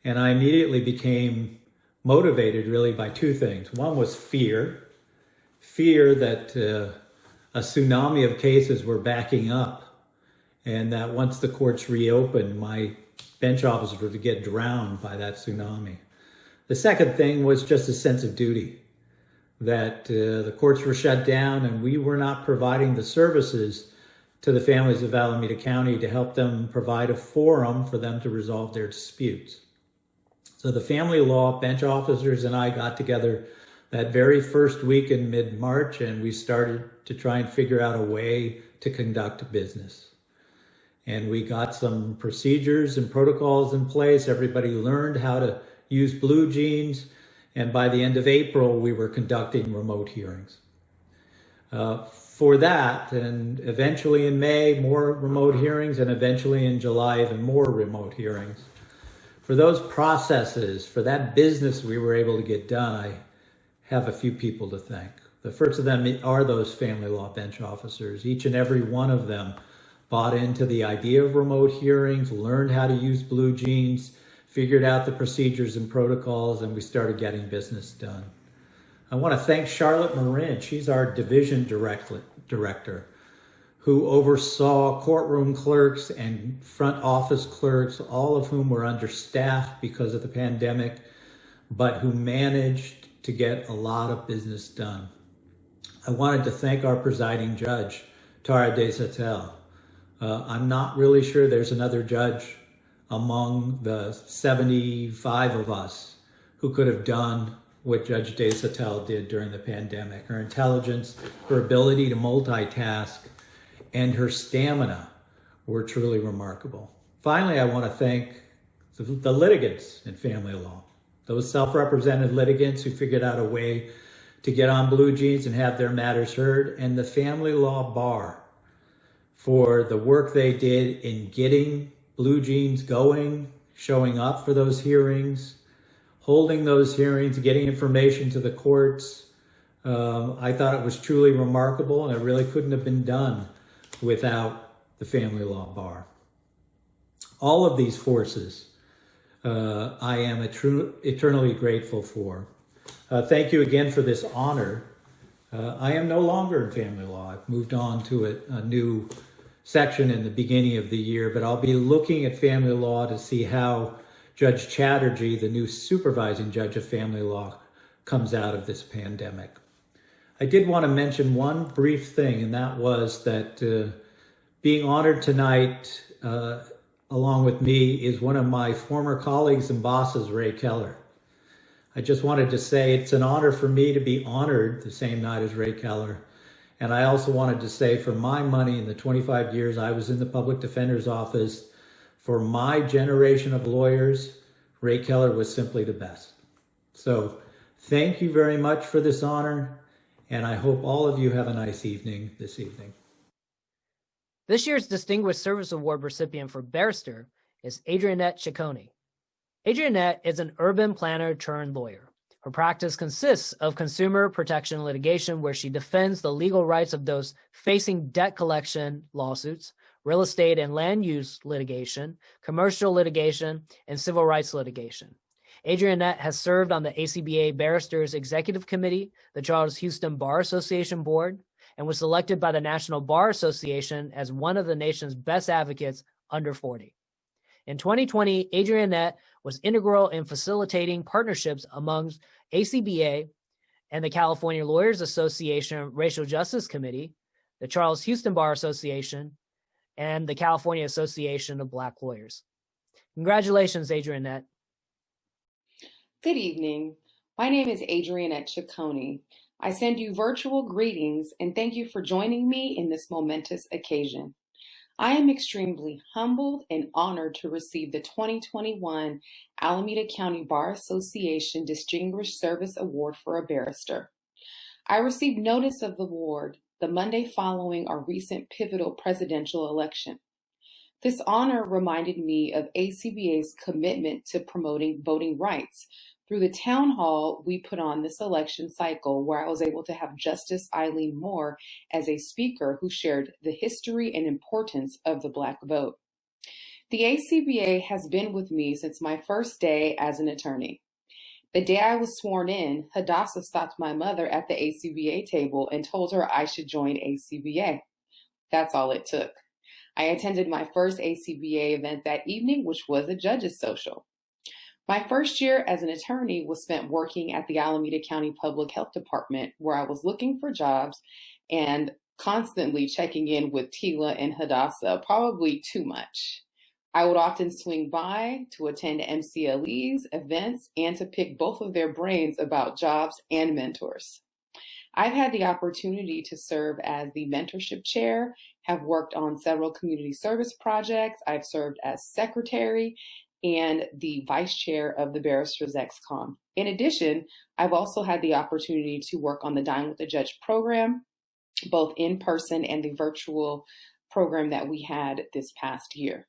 And I immediately became motivated really by two things. One was fear that a tsunami of cases were backing up, and that once the courts reopened, my bench officers were to get drowned by that tsunami. The second thing was just a sense of duty, that the courts were shut down and we were not providing the services to the families of Alameda County to help them provide a forum for them to resolve their disputes. So the family law bench officers and I got together that very first week in mid-March, and we started to try and figure out a way to conduct business. And we got some procedures and protocols in place. Everybody learned how to use blue jeans. And by the end of April, we were conducting remote hearings. For that, and eventually in May, more remote hearings, and eventually in July, even more remote hearings. For those processes, for that business we were able to get done, I have a few people to thank. The first of them are those family law bench officers. Each and every one of them bought into the idea of remote hearings, learned how to use blue jeans, figured out the procedures and protocols, and we started getting business done. I want to thank Charlotte Marin. She's our division director, who oversaw courtroom clerks and front office clerks, all of whom were understaffed because of the pandemic, but who managed to get a lot of business done. I wanted to thank our presiding judge, Tara Desatel. I'm not really sure there's another judge among the 75 of us who could have done what Judge Desatel did during the pandemic. Her intelligence, her ability to multitask, and her stamina were truly remarkable. Finally, I want to thank the litigants in family law, those self-represented litigants who figured out a way to get on Blue Jeans and have their matters heard, and the family law bar for the work they did in getting Blue Jeans going, showing up for those hearings, holding those hearings, getting information to the courts. I thought it was truly remarkable, and it really couldn't have been done without the family law bar. All of these forces I am eternally grateful for. Thank you again for this honor. I am no longer in family law. I've moved on to a new section in the beginning of the year, but I'll be looking at family law to see how Judge Chatterjee, the new supervising judge of family law, comes out of this pandemic. I did want to mention one brief thing, and that was that being honored tonight along with me is one of my former colleagues and bosses, Ray Keller. I just wanted to say it's an honor for me to be honored the same night as Ray Keller. And I also wanted to say, for my money, in the 25 years I was in the public defender's office, for my generation of lawyers, Ray Keller was simply the best. So thank you very much for this honor, and I hope all of you have a nice evening this evening. This year's Distinguished Service Award recipient for barrister is Adrianette Ciccone. Adrianette is an urban planner turned lawyer. Her practice consists of consumer protection litigation, where she defends the legal rights of those facing debt collection lawsuits, real estate and land use litigation, commercial litigation, and civil rights litigation. Adrianette has served on the ACBA Barristers Executive Committee, the Charles Houston Bar Association Board, and was selected by the National Bar Association as one of the nation's best advocates under 40. In 2020, Adrianette was integral in facilitating partnerships amongst ACBA and the California Lawyers Association Racial Justice Committee, the Charles Houston Bar Association, and the California Association of Black Lawyers. Congratulations, Adrianette. Good evening. My name is Adrianette Ciccone. I send you virtual greetings and thank you for joining me in this momentous occasion. I am extremely humbled and honored to receive the 2021 Alameda County Bar Association Distinguished Service Award for a Barrister. I received notice of the award the Monday following our recent pivotal presidential election. This honor reminded me of ACBA's commitment to promoting voting rights through the town hall we put on this election cycle, where I was able to have Justice Eileen Moore as a speaker who shared the history and importance of the Black vote. The ACBA has been with me since my first day as an attorney. The day I was sworn in, Hadassah stopped my mother at the ACBA table and told her I should join ACBA. That's all it took. I attended my first ACBA event that evening, which was a judge's social. My first year as an attorney was spent working at the Alameda County Public Health Department, where I was looking for jobs and constantly checking in with Tila and Hadassah, probably too much. I would often swing by to attend MCLEs, events, and to pick both of their brains about jobs and mentors. I've had the opportunity to serve as the mentorship chair, have worked on several community service projects. I've served as secretary and the vice chair of the Barristers XCOM. In addition, I've also had the opportunity to work on the Dine with the Judge program, both in person and the virtual program that we had this past year.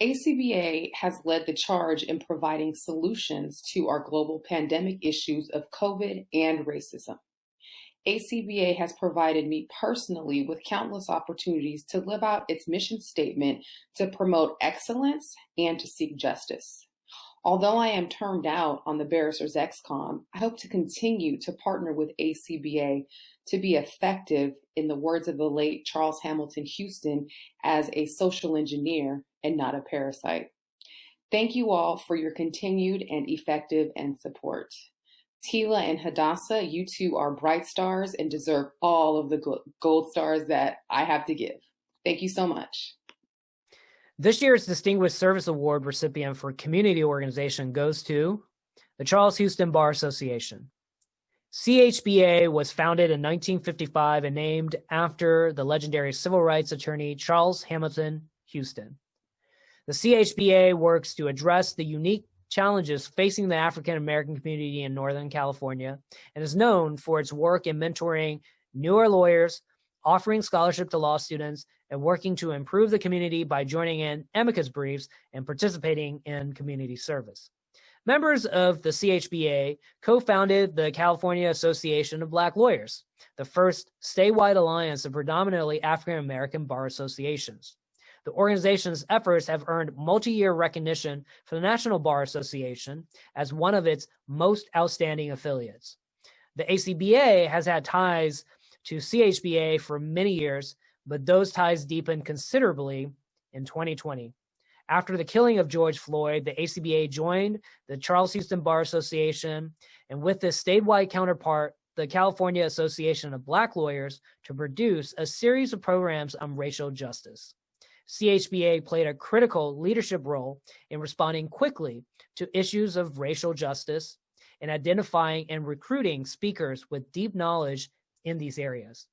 ACBA has led the charge in providing solutions to our global pandemic issues of COVID and racism. ACBA has provided me personally with countless opportunities to live out its mission statement to promote excellence and to seek justice. Although I am termed out on the Barristers XCOM, I hope to continue to partner with ACBA to be effective, in the words of the late Charles Hamilton Houston, as a social engineer and not a parasite. Thank you all for your continued and effective and support. Tila and Hadassah, you two are bright stars and deserve all of the gold stars that I have to give. Thank you so much. This year's Distinguished Service Award recipient for community organization goes to the Charles Houston Bar Association. CHBA was founded in 1955 and named after the legendary civil rights attorney Charles Hamilton Houston. The CHBA works to address the unique challenges facing the African American community in Northern California and is known for its work in mentoring newer lawyers, offering scholarship to law students, and working to improve the community by joining in amicus briefs and participating in community service. Members of the CHBA co-founded the California Association of Black Lawyers, the first statewide alliance of predominantly African American bar associations. The organization's efforts have earned multi-year recognition from the National Bar Association as one of its most outstanding affiliates. The ACBA has had ties to CHBA for many years, but those ties deepened considerably in 2020. After the killing of George Floyd, the ACBA joined the Charles Houston Bar Association and with this statewide counterpart, the California Association of Black Lawyers, to produce a series of programs on racial justice. CHBA played a critical leadership role in responding quickly to issues of racial justice and identifying and recruiting speakers with deep knowledge in these areas.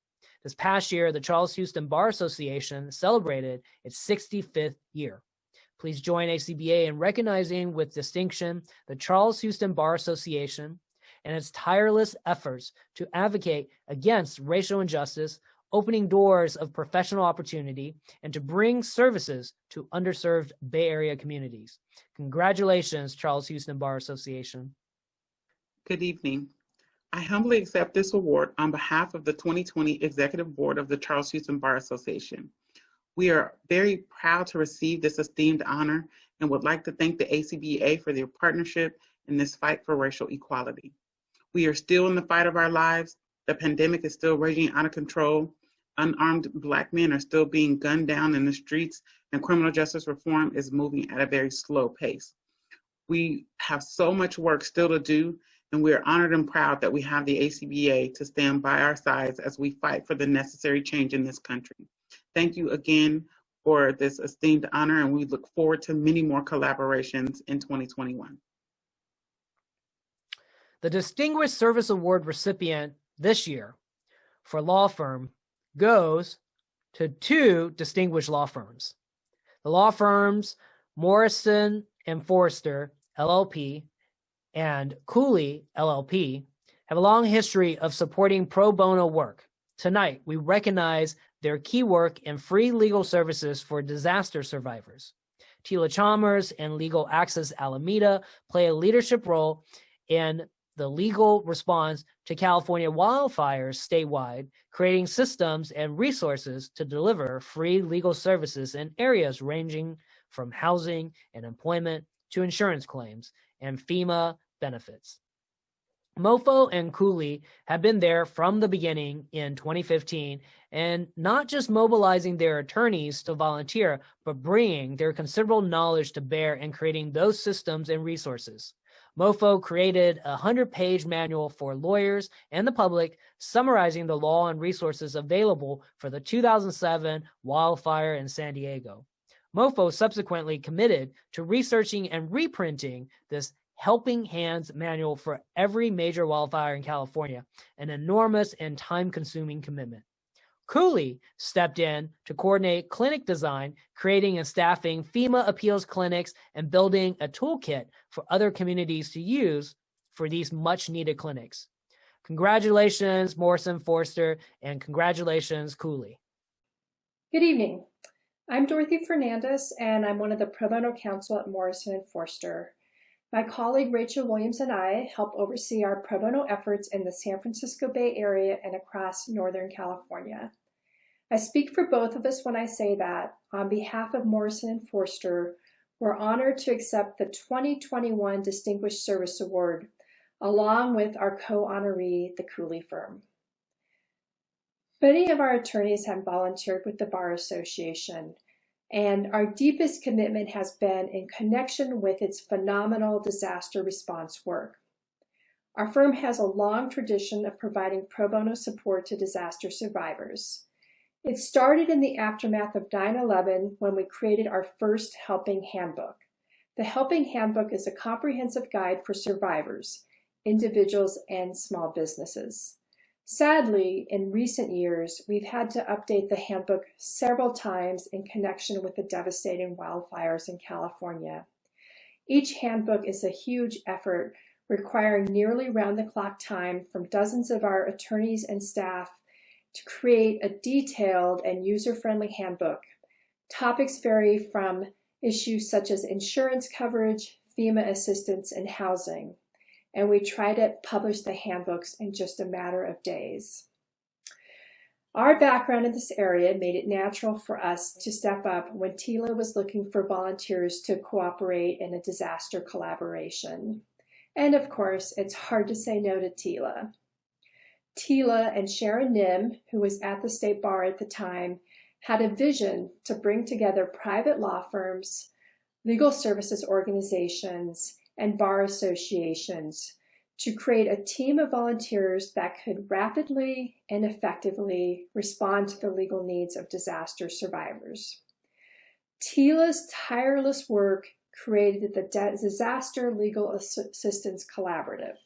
This past year, the Charles Houston Bar Association celebrated its 65th year. Please join ACBA in recognizing with distinction the Charles Houston Bar Association and its tireless efforts to advocate against racial injustice, opening doors of professional opportunity, and to bring services to underserved Bay Area communities. Congratulations, Charles Houston Bar Association. Good evening. I humbly accept this award on behalf of the 2020 Executive Board of the Charles Houston Bar Association. We are very proud to receive this esteemed honor and would like to thank the ACBA for their partnership in this fight for racial equality. We are still in the fight of our lives. The pandemic is still raging out of control. Unarmed Black men are still being gunned down in the streets, and criminal justice reform is moving at a very slow pace. We have so much work still to do, and we are honored and proud that we have the ACBA to stand by our sides as we fight for the necessary change in this country. Thank you again for this esteemed honor, and we look forward to many more collaborations in 2021. The Distinguished Service Award recipient this year for law firm goes to two distinguished law firms. The law firms Morrison and Forrester, LLP, and Cooley, LLP, have a long history of supporting pro bono work. Tonight, we recognize their key work in free legal services for disaster survivors. Tila Chalmers and Legal Access Alameda play a leadership role in the legal response to California wildfires statewide, creating systems and resources to deliver free legal services in areas ranging from housing and employment to insurance claims and FEMA benefits. Mofo and Cooley have been there from the beginning in 2015, and not just mobilizing their attorneys to volunteer, but bringing their considerable knowledge to bear in creating those systems and resources. Mofo created a 100-page manual for lawyers and the public summarizing the law and resources available for the 2007 wildfire in San Diego. Mofo subsequently committed to researching and reprinting this Helping Hands manual for every major wildfire in California, an enormous and time-consuming commitment. Cooley stepped in to coordinate clinic design, creating and staffing FEMA appeals clinics, and building a toolkit for other communities to use for these much-needed clinics. Congratulations, Morrison Forrester, and congratulations, Cooley. Good evening. I'm Dorothy Fernandez, and I'm one of the pro bono counsel at Morrison & Forrester. My colleague Rachel Williams and I help oversee our pro bono efforts in the San Francisco Bay Area and across Northern California. I speak for both of us when I say that, on behalf of Morrison & Forrester, we're honored to accept the 2021 Distinguished Service Award, along with our co-honoree, the Cooley firm. Many of our attorneys have volunteered with the Bar Association, and our deepest commitment has been in connection with its phenomenal disaster response work. Our firm has a long tradition of providing pro bono support to disaster survivors. It started in the aftermath of 9/11 when we created our first Helping Handbook. The Helping Handbook is a comprehensive guide for survivors, individuals, and small businesses. Sadly, in recent years, we've had to update the handbook several times in connection with the devastating wildfires in California. Each handbook is a huge effort requiring nearly round-the-clock time from dozens of our attorneys and staff to create a detailed and user-friendly handbook. Topics vary from issues such as insurance coverage, FEMA assistance, and housing, and we try to publish the handbooks in just a matter of days. Our background in this area made it natural for us to step up when TILA was looking for volunteers to cooperate in a disaster collaboration. And of course, it's hard to say no to TILA. TILA and Sharon Nim, who was at the State Bar at the time, had a vision to bring together private law firms, legal services organizations, and bar associations to create a team of volunteers that could rapidly and effectively respond to the legal needs of disaster survivors. TILA's tireless work created the Disaster Legal Assistance Collaborative.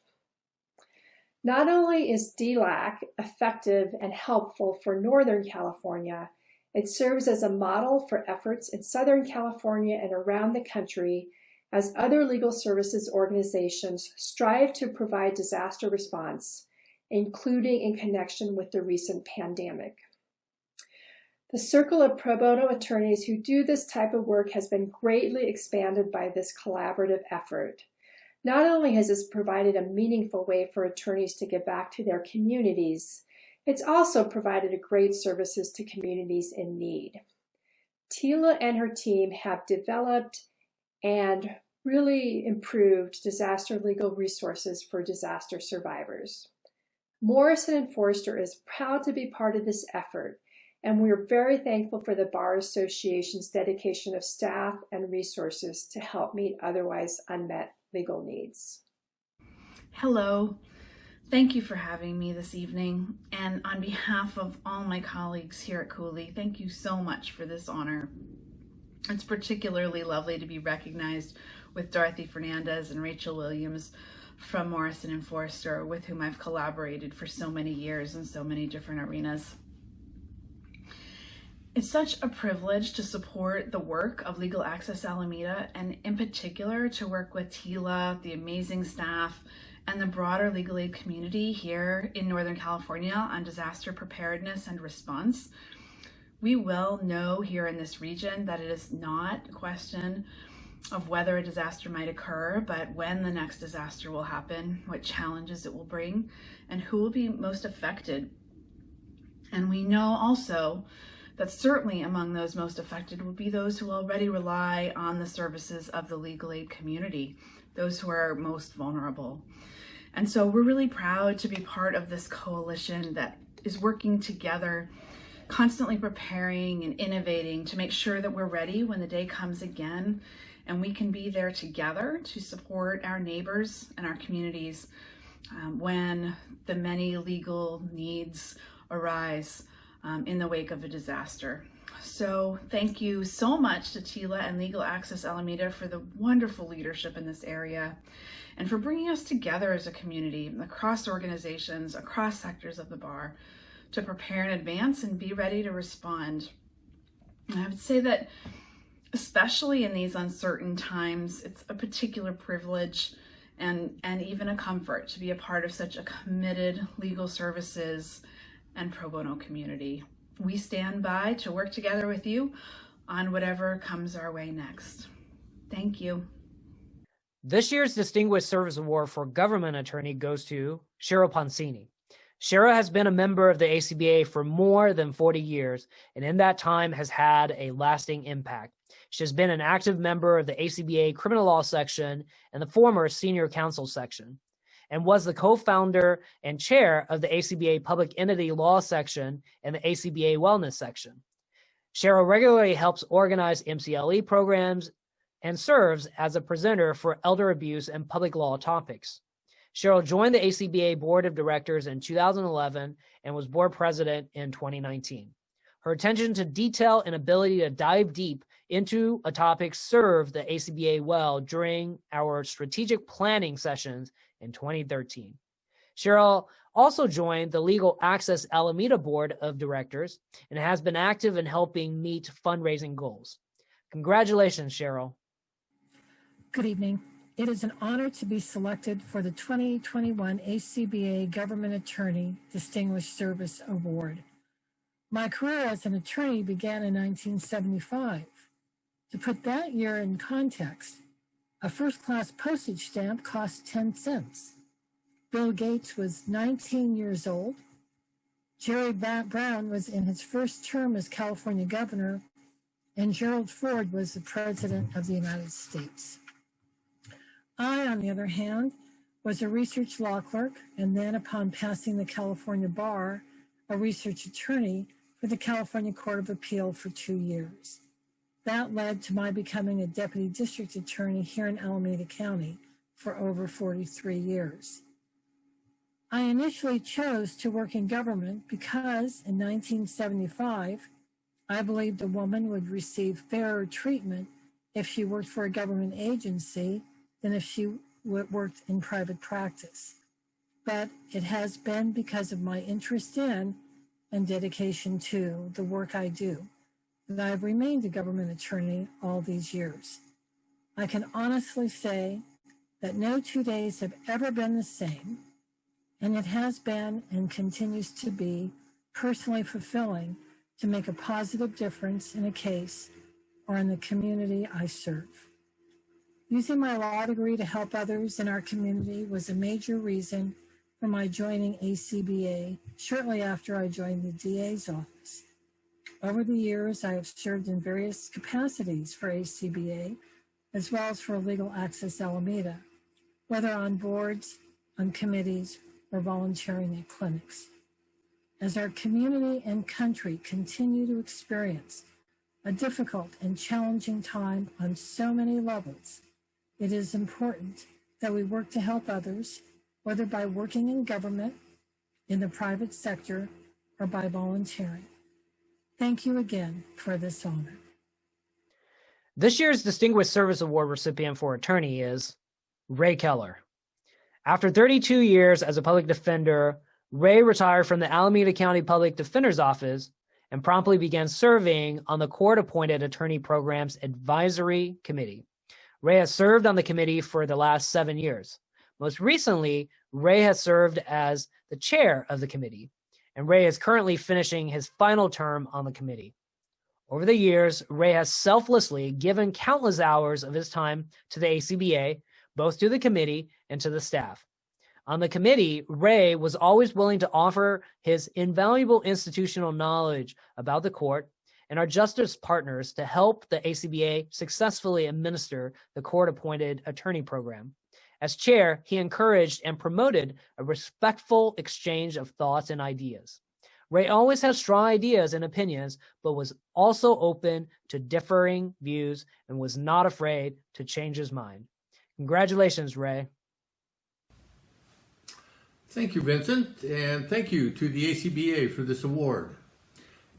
Not only is DLAC effective and helpful for Northern California, it serves as a model for efforts in Southern California and around the country as other legal services organizations strive to provide disaster response, including in connection with the recent pandemic. The circle of pro bono attorneys who do this type of work has been greatly expanded by this collaborative effort. Not only has this provided a meaningful way for attorneys to give back to their communities, it's also provided a great services to communities in need. TILA and her team have developed and really improved disaster legal resources for disaster survivors. Morrison & Foerster is proud to be part of this effort, and we are very thankful for the Bar Association's dedication of staff and resources to help meet otherwise unmet legal needs. Hello. Thank you for having me this evening. And on behalf of all my colleagues here at Cooley, thank you so much for this honor. It's particularly lovely to be recognized with Dorothy Fernandez and Rachel Williams from Morrison & Foerster, with whom I've collaborated for so many years in so many different arenas. It's such a privilege to support the work of Legal Access Alameda, and in particular to work with TILA, the amazing staff, and the broader legal aid community here in Northern California on disaster preparedness and response. We well know here in this region that it is not a question of whether a disaster might occur, but when the next disaster will happen, what challenges it will bring, and who will be most affected. And we know also that certainly among those most affected will be those who already rely on the services of the legal aid community, those who are most vulnerable. And so we're really proud to be part of this coalition that is working together, constantly preparing and innovating to make sure that we're ready when the day comes again, and we can be there together to support our neighbors and our communities when the many legal needs arise in the wake of a disaster. So thank you so much to TILA and Legal Access Alameda for the wonderful leadership in this area and for bringing us together as a community across organizations, across sectors of the bar, to prepare in advance and be ready to respond. And I would say that especially in these uncertain times, it's a particular privilege and even a comfort to be a part of such a committed legal services and pro bono community. We stand by to work together with you on whatever comes our way next. Thank you. This year's Distinguished Service Award for Government Attorney goes to Cheryl Pansini. Cheryl has been a member of the ACBA for more than 40 years, and in that time has had a lasting impact. She has been an active member of the ACBA Criminal Law Section and the former Senior Counsel Section, and was the co-founder and chair of the ACBA Public Entity Law Section and the ACBA Wellness Section. Cheryl regularly helps organize MCLE programs and serves as a presenter for elder abuse and public law topics. Cheryl joined the ACBA Board of Directors in 2011 and was board president in 2019. Her attention to detail and ability to dive deep into a topic served the ACBA well during our strategic planning sessions in 2013. Cheryl also joined the Legal Access Alameda Board of Directors and has been active in helping meet fundraising goals. Congratulations, Cheryl. Good evening. It is an honor to be selected for the 2021 ACBA Government Attorney Distinguished Service Award. My career as an attorney began in 1975. To put that year in context, a first-class postage stamp cost 10 cents. Bill Gates was 19 years old. Jerry Brown was in his first term as California governor, and Gerald Ford was the President of the United States. I, on the other hand, was a research law clerk, and then upon passing the California bar, a research attorney for the California Court of Appeal for 2 years. That led to my becoming a deputy district attorney here in Alameda County for over 43 years. I initially chose to work in government because in 1975, I believed a woman would receive fairer treatment if she worked for a government agency than if she worked in private practice. But it has been because of my interest in and dedication to the work I do that I've remained a government attorney all these years. I can honestly say that no 2 days have ever been the same, and it has been and continues to be personally fulfilling to make a positive difference in a case or in the community I serve. Using my law degree to help others in our community was a major reason for my joining ACBA shortly after I joined the DA's office. Over the years, I have served in various capacities for ACBA, as well as for Legal Access Alameda, whether on boards, on committees, or volunteering at clinics. As our community and country continue to experience a difficult and challenging time on so many levels, it is important that we work to help others, whether by working in government, in the private sector, or by volunteering. Thank you again for this honor. This year's Distinguished Service Award recipient for attorney is Ray Keller. After 32 years as a public defender, Ray retired from the Alameda County Public Defender's Office and promptly began serving on the court-appointed Attorney Program's Advisory Committee. Ray has served on the committee for the last 7 years. Most recently, Ray has served as the chair of the committee, and Ray is currently finishing his final term on the committee. Over the years, Ray has selflessly given countless hours of his time to the ACBA, both to the committee and to the staff. On the committee, Ray was always willing to offer his invaluable institutional knowledge about the court and our justice partners to help the ACBA successfully administer the court-appointed attorney program. As chair, he encouraged and promoted a respectful exchange of thoughts and ideas. Ray always had strong ideas and opinions, but was also open to differing views and was not afraid to change his mind. Congratulations, Ray. Thank you, Vincent, and thank you to the ACBA for this award.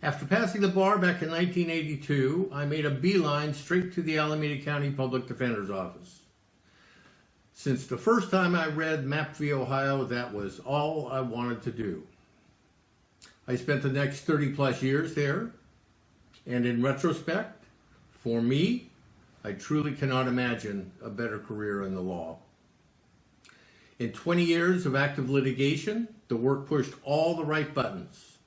After passing the bar back in 1982, I made a beeline straight to the Alameda County Public Defender's Office. Since the first time I read Map v. Ohio, that was all I wanted to do. I spent the next 30 plus years there, and in retrospect, for me, I truly cannot imagine a better career in the law. In 20 years of active litigation, the work pushed all the right buttons.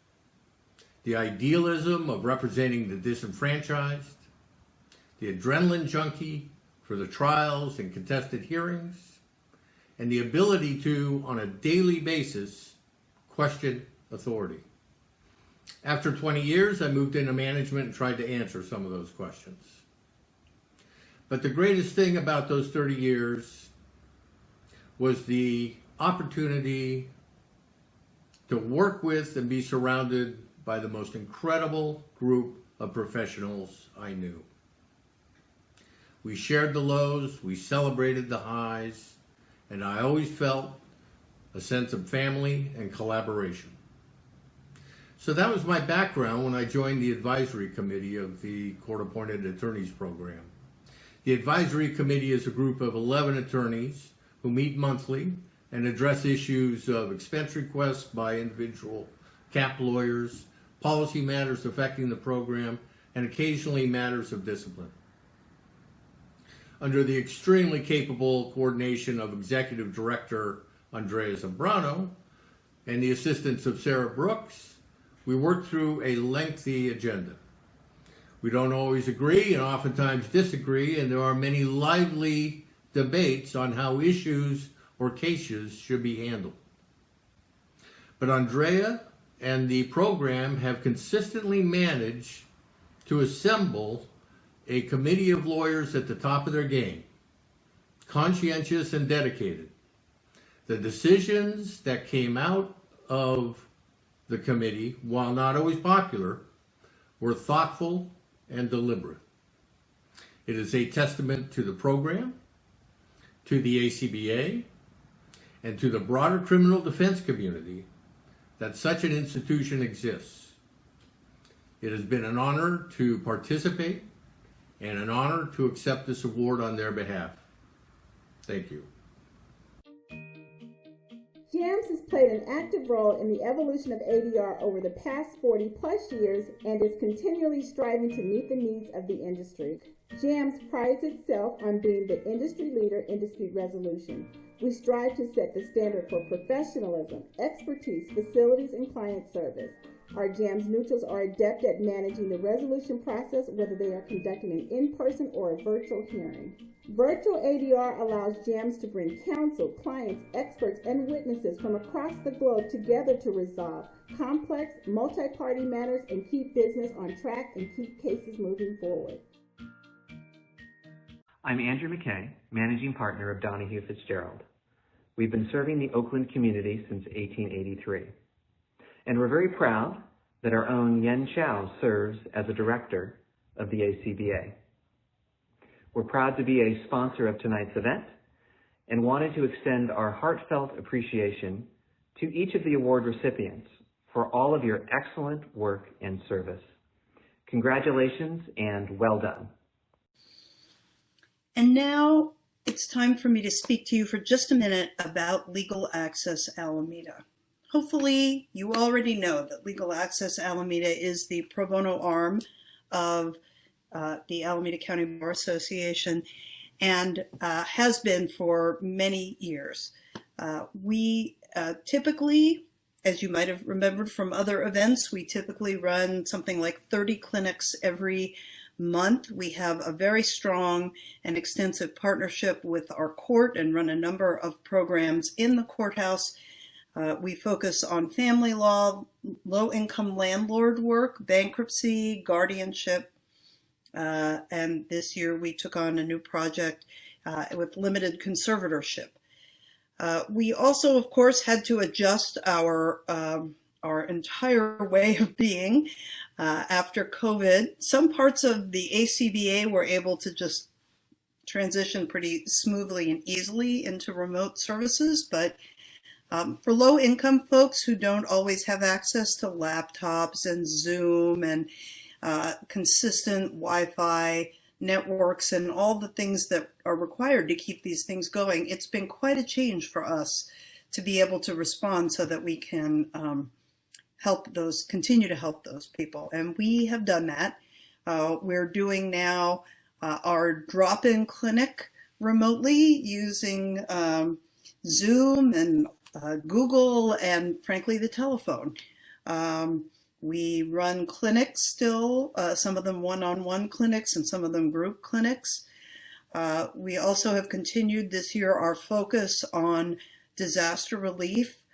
The idealism of representing the disenfranchised, the adrenaline junkie for the trials and contested hearings, and the ability to, on a daily basis, questioned authority. After 20 years, I moved into management and tried to answer some of those questions. But the greatest thing about those 30 years was the opportunity to work with and be surrounded by the most incredible group of professionals I knew. We shared the lows, we celebrated the highs, and I always felt a sense of family and collaboration. So that was my background when I joined the advisory committee of the Court-Appointed Attorneys Program. The advisory committee is a group of 11 attorneys who meet monthly and address issues of expense requests by individual CAP lawyers, policy matters affecting the program, and occasionally matters of discipline. Under the extremely capable coordination of Executive Director Andrea Zambrano and the assistance of Sarah Brooks, we worked through a lengthy agenda. We don't always agree and oftentimes disagree, and there are many lively debates on how issues or cases should be handled. But Andrea and the program have consistently managed to assemble a committee of lawyers at the top of their game, conscientious and dedicated. The decisions that came out of the committee, while not always popular, were thoughtful and deliberate. It is a testament to the program, to the ACBA, and to the broader criminal defense community that such an institution exists. It has been an honor to participate and an honor to accept this award on their behalf. Thank you. JAMS has played an active role in the evolution of ADR over the past 40 plus years and is continually striving to meet the needs of the industry. JAMS prides itself on being the industry leader in dispute resolution. We strive to set the standard for professionalism, expertise, facilities, and client service. Our JAMS neutrals are adept at managing the resolution process, whether they are conducting an in-person or a virtual hearing. Virtual ADR allows JAMS to bring counsel, clients, experts, and witnesses from across the globe together to resolve complex, multi-party matters and keep business on track and keep cases moving forward. I'm Andrew McKay, Managing Partner of Donahue Fitzgerald. We've been serving the Oakland community since 1883. And we're very proud that our own Yen Chow serves as a director of the ACBA. We're proud to be a sponsor of tonight's event and wanted to extend our heartfelt appreciation to each of the award recipients for all of your excellent work and service. Congratulations and well done. And now it's time for me to speak to you for just a minute about Legal Access Alameda. Hopefully you already know that Legal Access Alameda is the pro bono arm of the Alameda County Bar Association and has been for many years. We typically, as you might have remembered from other events, we typically run something like 30 clinics every month. We have a very strong and extensive partnership with our court and run a number of programs in the courthouse. We focus on family law, low-income landlord work, bankruptcy, guardianship, and this year we took on a new project with limited conservatorship. We also, of course, had to adjust our entire way of being after COVID. Some parts of the ACBA were able to just transition pretty smoothly and easily into remote services, but for low-income folks who don't always have access to laptops and Zoom and consistent Wi-Fi networks and all the things that are required to keep these things going, it's been quite a change for us to be able to respond so that we can continue to help those people. And we have done that. We're doing now our drop-in clinic remotely using Zoom and Google and frankly the telephone. We run clinics still, some of them one-on-one clinics and some of them group clinics. We also have continued this year our focus on disaster relief,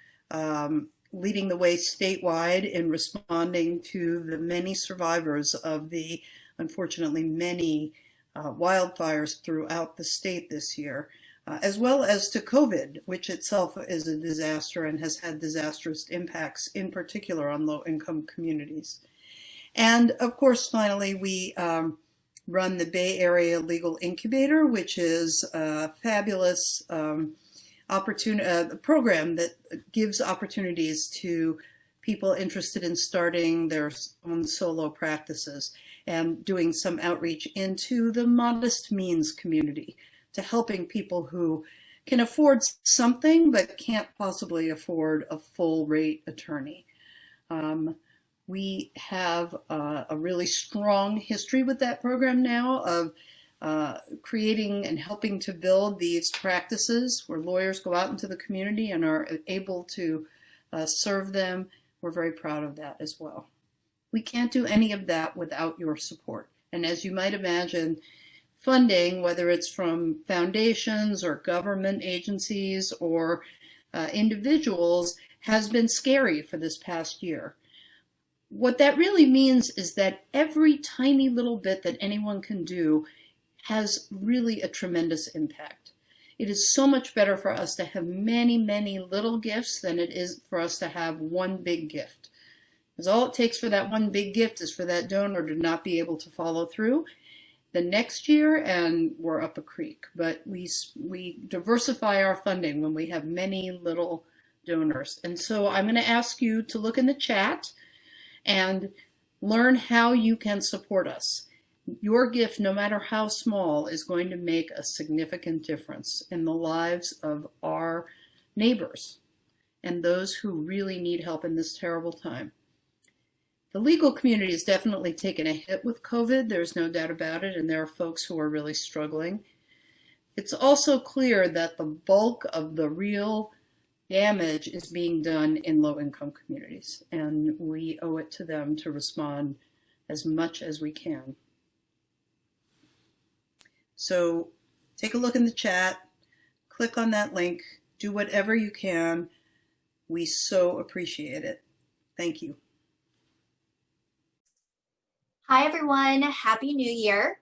leading the way statewide in responding to the many survivors of the, unfortunately, many wildfires throughout the state this year, as well as to COVID, which itself is a disaster and has had disastrous impacts, in particular on low-income communities. And of course, finally, we run the Bay Area Legal Incubator, which is a fabulous program that gives opportunities to people interested in starting their own solo practices and doing some outreach into the modest means community to helping people who can afford something but can't possibly afford a full rate attorney. We have a really strong history with that program now of creating and helping to build these practices where lawyers go out into the community and are able to serve them. We're very proud of that as well. We can't do any of that without your support. And as you might imagine, funding, whether it's from foundations or government agencies or individuals, has been scary for this past year. What that really means is that every tiny little bit that anyone can do has really a tremendous impact. It is so much better for us to have many, many little gifts than it is for us to have one big gift. Because all it takes for that one big gift is for that donor to not be able to follow through the next year, and we're up a creek. But we diversify our funding when we have many little donors. And so I'm going to ask you to look in the chat and learn how you can support us. Your gift, no matter how small, is going to make a significant difference in the lives of our neighbors and those who really need help in this terrible time. The legal community has definitely taken a hit with COVID. There's no doubt about it, and there are folks who are really struggling. It's also clear that the bulk of the real damage is being done in low-income communities, and we owe it to them to respond as much as we can. So take a look in the chat, click on that link, do whatever you can. We so appreciate it. Thank you. Hi everyone, Happy New Year.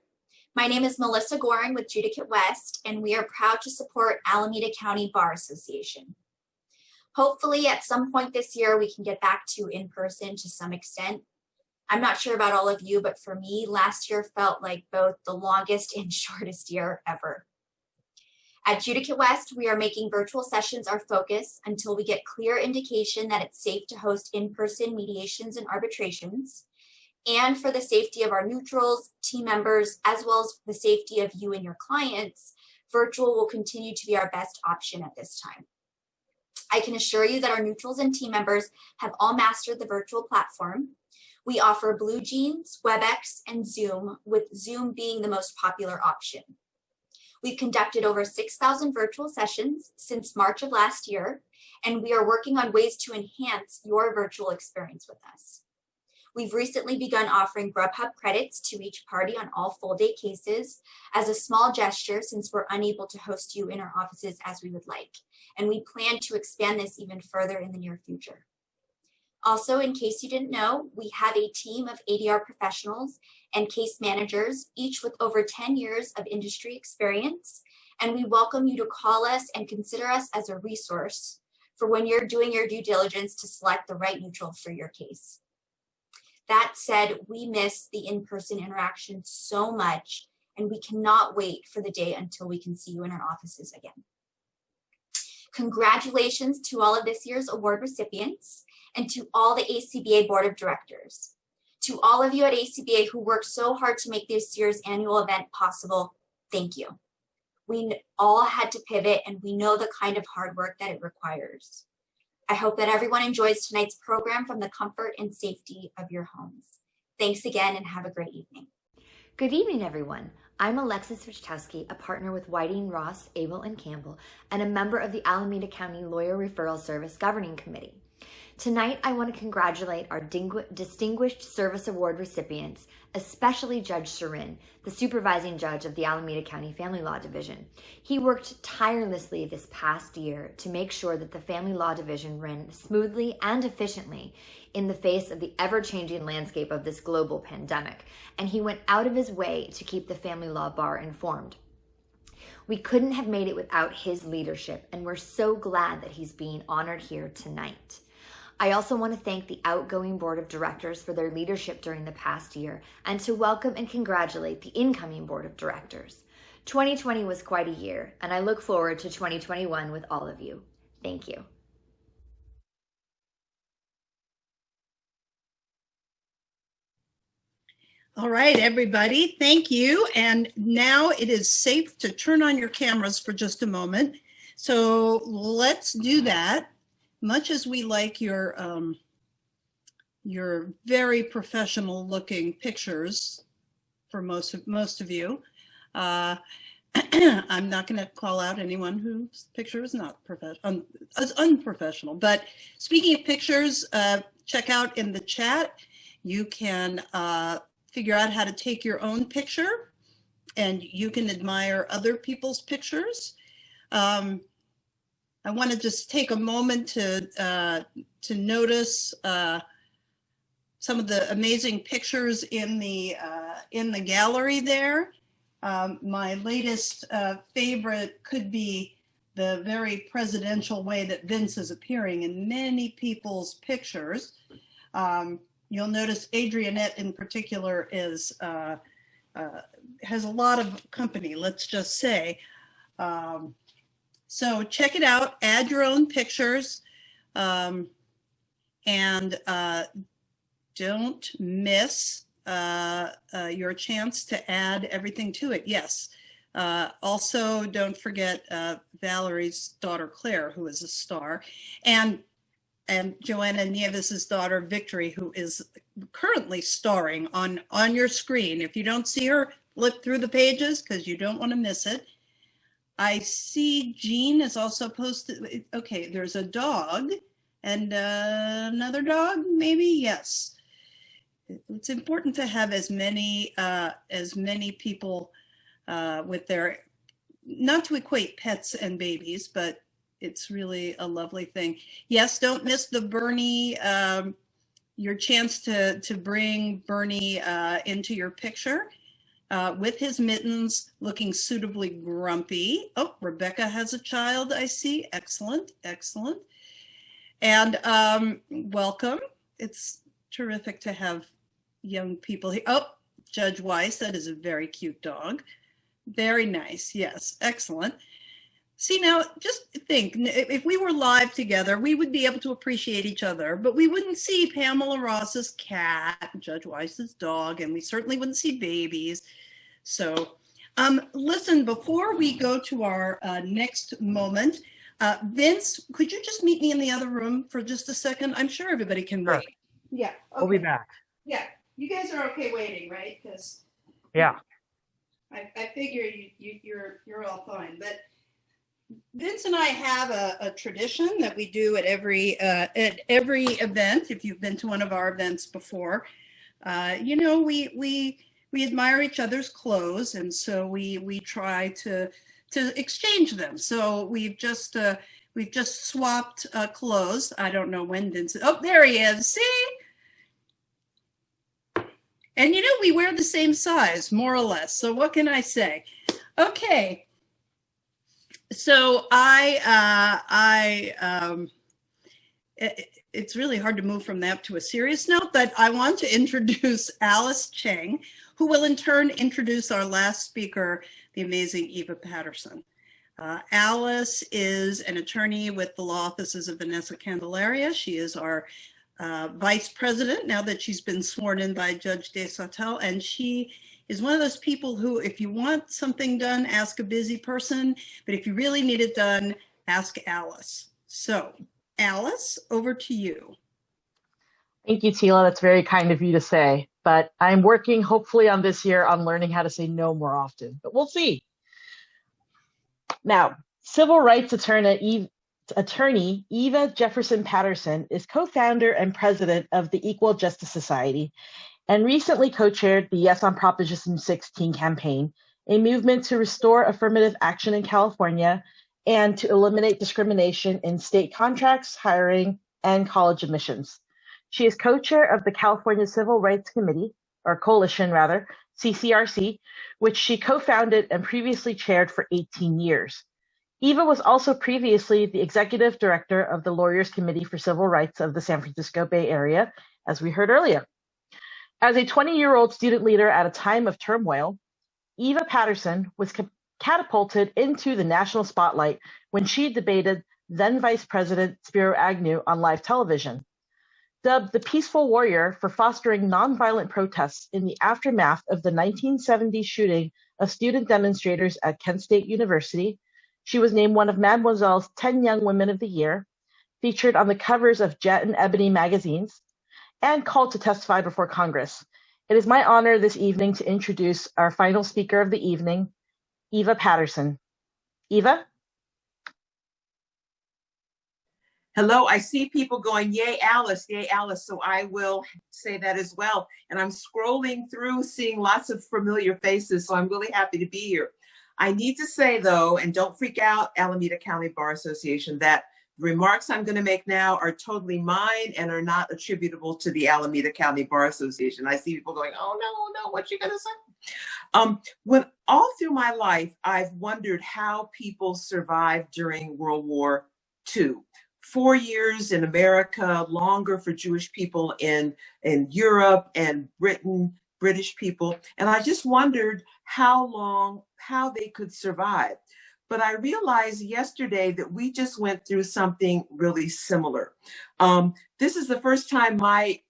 My name is Melissa Goring with Judicate West, and we are proud to support Alameda County Bar Association. Hopefully at some point this year we can get back to in-person to some extent. I'm not sure about all of you, but for me, last year felt like both the longest and shortest year ever. At Judicate West, we are making virtual sessions our focus until we get clear indication that it's safe to host in-person mediations and arbitrations. And for the safety of our neutrals, team members, as well as the safety of you and your clients, virtual will continue to be our best option at this time. I can assure you that our neutrals and team members have all mastered the virtual platform. We offer Blue Jeans, WebEx, and Zoom, with Zoom being the most popular option. We've conducted over 6,000 virtual sessions since March of last year, and we are working on ways to enhance your virtual experience with us. We've recently begun offering Grubhub credits to each party on all full-day cases as a small gesture, since we're unable to host you in our offices as we would like, and we plan to expand this even further in the near future. Also, in case you didn't know, we have a team of ADR professionals and case managers, each with over 10 years of industry experience, and we welcome you to call us and consider us as a resource for when you're doing your due diligence to select the right neutral for your case. That said, we miss the in-person interaction so much, and we cannot wait for the day until we can see you in our offices again. Congratulations to all of this year's award recipients and to all the ACBA Board of Directors. To all of you at ACBA who worked so hard to make this year's annual event possible, thank you. We all had to pivot, and we know the kind of hard work that it requires. I hope that everyone enjoys tonight's program from the comfort and safety of your homes. Thanks again, and have a great evening. Good evening, everyone. I'm Alexis Wichtowski, a partner with Whiting, Ross, Abel, and Campbell, and a member of the Alameda County Lawyer Referral Service Governing Committee. Tonight, I want to congratulate our Distinguished Service Award recipients, especially Judge Serin, the supervising judge of the Alameda County Family Law Division. He worked tirelessly this past year to make sure that the Family Law Division ran smoothly and efficiently in the face of the ever-changing landscape of this global pandemic, and he went out of his way to keep the Family Law Bar informed. We couldn't have made it without his leadership, and we're so glad that he's being honored here tonight. I also want to thank the outgoing board of directors for their leadership during the past year and to welcome and congratulate the incoming board of directors. 2020 was quite a year, and I look forward to 2021 with all of you. Thank you. All right, everybody, thank you. And now it is safe to turn on your cameras for just a moment. So let's do that. Much as we like your very professional looking pictures for most of you, I'm not going to call out anyone whose picture is not unprofessional. But speaking of pictures, check out in the chat. You can figure out how to take your own picture, and you can admire other people's pictures. I want to just take a moment to notice some of the amazing pictures in the gallery there. My latest favorite could be the very presidential way that Vince is appearing in many people's pictures. You'll notice Adrianette in particular is has a lot of company, let's just say. So check it out, add your own pictures, and don't miss your chance to add everything to it. Yes. Also, don't forget Valerie's daughter, Claire, who is a star, and Joanna Nieves' daughter, Victory, who is currently starring on your screen. If you don't see her, look through the pages because you don't want to miss it. I see Jean is also posted. Okay, there's a dog and another dog, maybe? Yes. It's important to have as many people with their, not to equate pets and babies, but it's really a lovely thing. Yes, don't miss the Bernie, your chance to bring Bernie into your picture. With his mittens, looking suitably grumpy. Oh, Rebecca has a child, I see. Excellent, excellent. And welcome. It's terrific to have young people here. Oh, Judge Weiss, that is a very cute dog. Very nice, yes, excellent. See, now, just think, if we were live together, we would be able to appreciate each other, but we wouldn't see Pamela Ross's cat, Judge Weiss's dog, and we certainly wouldn't see babies. So, listen, before we go to our next moment, Vince, could you just meet me in the other room for just a second? I'm sure everybody can wait. Yeah. Okay. We'll be back. Yeah. You guys are okay waiting, right? Because yeah, I figure you're all fine, but Vince and I have a tradition that we do at every event. If you've been to one of our events before, you know, we admire each other's clothes, and so we try to exchange them. So we've just swapped clothes. I don't know when Vince. Oh, there he is. See. And you know, we wear the same size, more or less. So what can I say? Okay. So it's really hard to move from that to a serious note, but I want to introduce Alice Cheng, who will in turn introduce our last speaker, the amazing Eva Patterson. Alice is an attorney with the law offices of Vanessa Candelaria. She is our vice president now that she's been sworn in by Judge DeSautel, and she is one of those people who, if you want something done, ask a busy person, but if you really need it done, ask Alice. So, Alice, over to you. Thank you, Tila. That's very kind of you to say, but I'm working hopefully on this year on learning how to say no more often, but we'll see. Now, civil rights attorney attorney Eva Jefferson Patterson is co-founder and president of the Equal Justice Society and recently co-chaired the Yes on Proposition 16 campaign, a movement to restore affirmative action in California and to eliminate discrimination in state contracts, hiring, and college admissions. She is co-chair of the California Civil Rights Committee, or Coalition rather, CCRC, which she co-founded and previously chaired for 18 years. Eva was also previously the executive director of the Lawyers Committee for Civil Rights of the San Francisco Bay Area, as we heard earlier. As a 20-year-old student leader at a time of turmoil, Eva Patterson was catapulted into the national spotlight when she debated then Vice President Spiro Agnew on live television. Dubbed the peaceful warrior for fostering nonviolent protests in the aftermath of the 1970 shooting of student demonstrators at Kent State University, she was named one of Mademoiselle's 10 Young Women of the Year, featured on the covers of Jet and Ebony magazines, and called to testify before Congress. It is my honor this evening to introduce our final speaker of the evening, Eva Patterson. Eva? Hello, I see people going, yay, Alice, so I will say that as well. And I'm scrolling through, seeing lots of familiar faces, so I'm really happy to be here. I need to say, though, and don't freak out, Alameda County Bar Association, that the remarks I'm going to make now are totally mine and are not attributable to the Alameda County Bar Association. I see people going, oh, no, what you going to say? When all through my life, I've wondered how people survived during World War II. 4 years in America, longer for Jewish people in Europe and Britain, British people. And I just wondered how they could survive. But I realized yesterday that we just went through something really similar. This is the first time my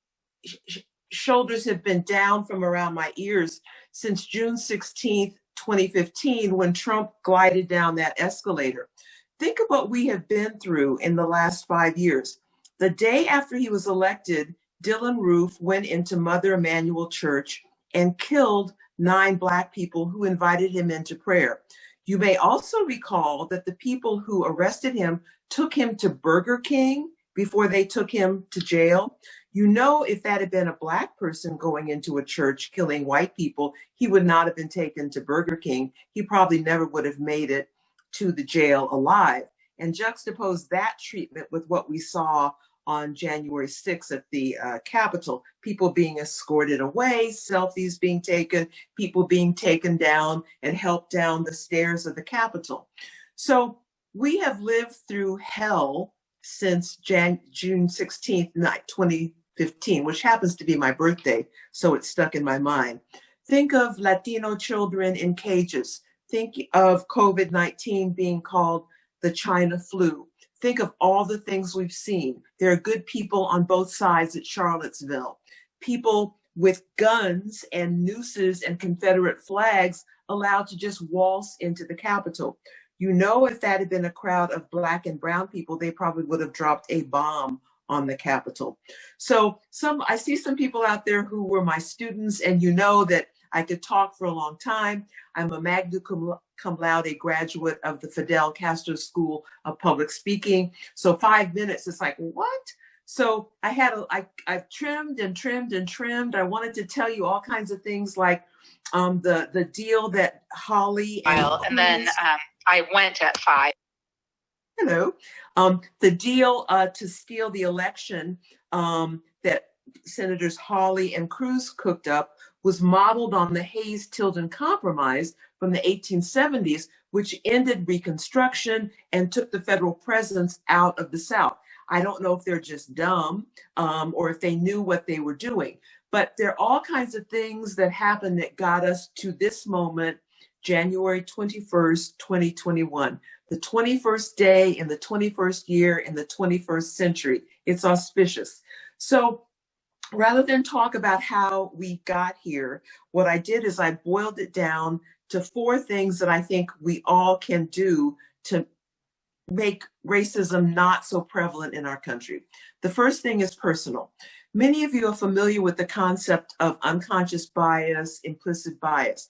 shoulders have been down from around my ears since June 16th, 2015, when Trump glided down that escalator. Think of what we have been through in the last 5 years. The day after he was elected, Dylan Roof went into Mother Emanuel Church and killed 9 Black people who invited him into prayer. You may also recall that the people who arrested him took him to Burger King before they took him to jail. You know, if that had been a Black person going into a church killing white people, he would not have been taken to Burger King. He probably never would have made it to the jail alive. And juxtapose that treatment with what we saw on January 6th at the Capitol, people being escorted away, selfies being taken, people being taken down and helped down the stairs of the Capitol. So we have lived through hell since June 16th, 2015, which happens to be my birthday, so it's stuck in my mind. Think of Latino children in cages. Think of COVID-19 being called the China flu. Think of all the things we've seen. There are good people on both sides at Charlottesville. People with guns and nooses and Confederate flags allowed to just waltz into the Capitol. You know, if that had been a crowd of Black and brown people, they probably would have dropped a bomb on the Capitol. So I see some people out there who were my students, and you know that I could talk for a long time. I'm a magna cum laude graduate of the Fidel Castro School of Public Speaking. So 5 minutes, it's like, what? So I've trimmed and trimmed and trimmed. I wanted to tell you all kinds of things like the deal that Holly and then I went at 5. Hello. The deal to steal the election that Senators Hawley and Cruz cooked up was modeled on the Hayes-Tilden Compromise from the 1870s, which ended Reconstruction and took the federal presence out of the South. I don't know if they're just dumb or if they knew what they were doing, but there are all kinds of things that happened that got us to this moment, January 21st, 2021, the 21st day in the 21st year in the 21st century. It's auspicious. So rather than talk about how we got here, what I did is I boiled it down to 4 things that I think we all can do to make racism not so prevalent in our country. The first thing is personal. Many of you are familiar with the concept of unconscious bias, implicit bias.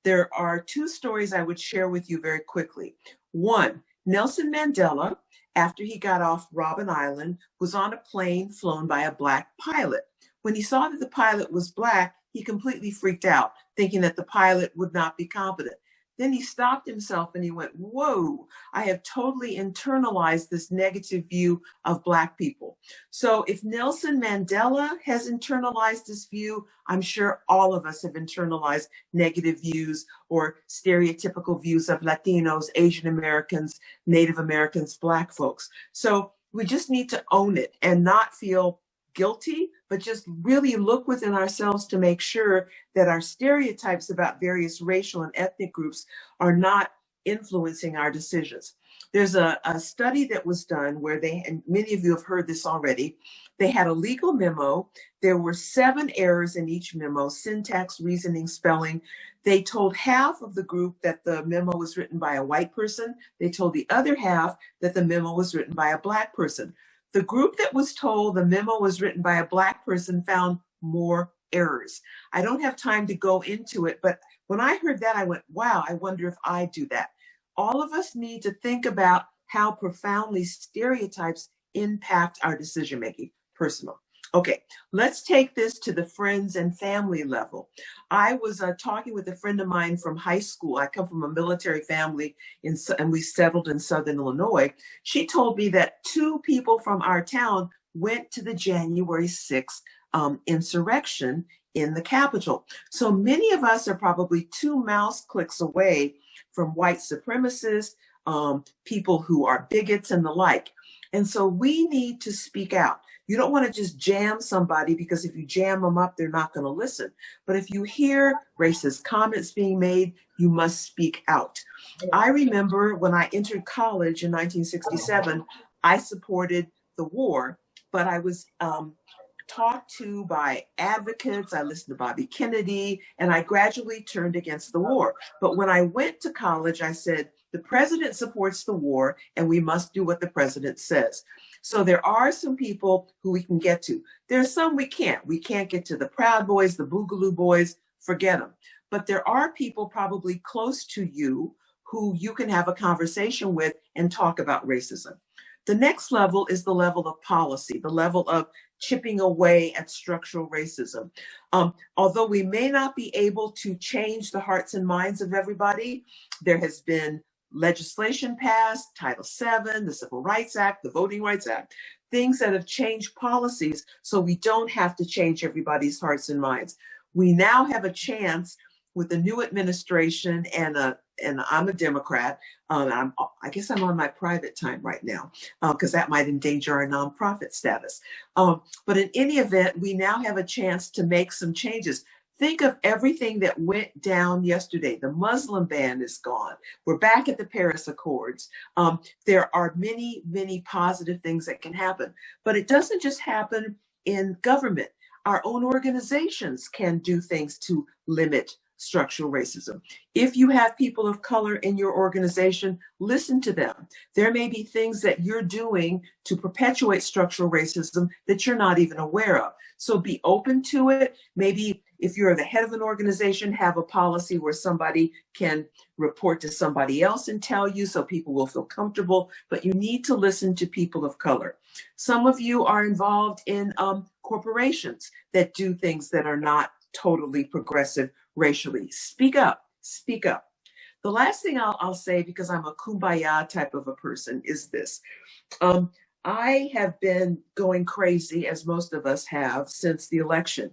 There are 2 stories I would share with you very quickly. One, Nelson Mandela, after he got off Robben Island, was on a plane flown by a Black pilot. When he saw that the pilot was Black, he completely freaked out, thinking that the pilot would not be competent. Then he stopped himself and he went, whoa, I have totally internalized this negative view of Black people. So if Nelson Mandela has internalized this view, I'm sure all of us have internalized negative views or stereotypical views of Latinos, Asian Americans, Native Americans, Black folks. So we just need to own it and not feel guilty, but just really look within ourselves to make sure that our stereotypes about various racial and ethnic groups are not influencing our decisions. There's a study that was done where they, and many of you have heard this already, they had a legal memo. There were 7 errors in each memo: syntax, reasoning, spelling. They told half of the group that the memo was written by a white person. They told the other half that the memo was written by a Black person. The group that was told the memo was written by a Black person found more errors. I don't have time to go into it, but when I heard that, I went, wow, I wonder if I do that. All of us need to think about how profoundly stereotypes impact our decision-making. Personal. Okay, let's take this to the friends and family level. I was talking with a friend of mine from high school. I come from a military family and we settled in Southern Illinois. She told me that 2 people from our town went to the January 6th insurrection in the Capitol. So many of us are probably 2 mouse clicks away from white supremacists, people who are bigots and the like. And so we need to speak out. You don't want to just jam somebody, because if you jam them up, they're not going to listen. But if you hear racist comments being made, you must speak out. I remember when I entered college in 1967, I supported the war, but I was talked to by advocates. I listened to Bobby Kennedy, and I gradually turned against the war. But when I went to college, I said, the president supports the war, and we must do what the president says. So there are some people who we can get to. There's some we can't. We can't get to the Proud Boys, the Boogaloo Boys, forget them. But there are people probably close to you who you can have a conversation with and talk about racism. The next level is the level of policy, the level of chipping away at structural racism. Although we may not be able to change the hearts and minds of everybody, there has been legislation passed, Title VII, the Civil Rights Act, the Voting Rights Act, things that have changed policies so we don't have to change everybody's hearts and minds. We now have a chance with the new administration, and I'm a Democrat. I guess I'm on my private time right now because that might endanger our nonprofit status. But in any event, we now have a chance to make some changes. Think of everything that went down yesterday. The Muslim ban is gone. We're back at the Paris Accords. There are many, many positive things that can happen, but it doesn't just happen in government. Our own organizations can do things to limit structural racism. If you have people of color in your organization, listen to them. There may be things that you're doing to perpetuate structural racism that you're not even aware of. So be open to it. Maybe if you're the head of an organization, have a policy where somebody can report to somebody else and tell you so people will feel comfortable, but you need to listen to people of color. Some of you are involved in corporations that do things that are not totally progressive racially. Speak up, speak up. The last thing I'll say, because I'm a kumbaya type of a person, is this. I have been going crazy, as most of us have, since the election.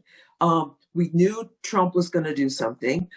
We knew Trump was going to do something.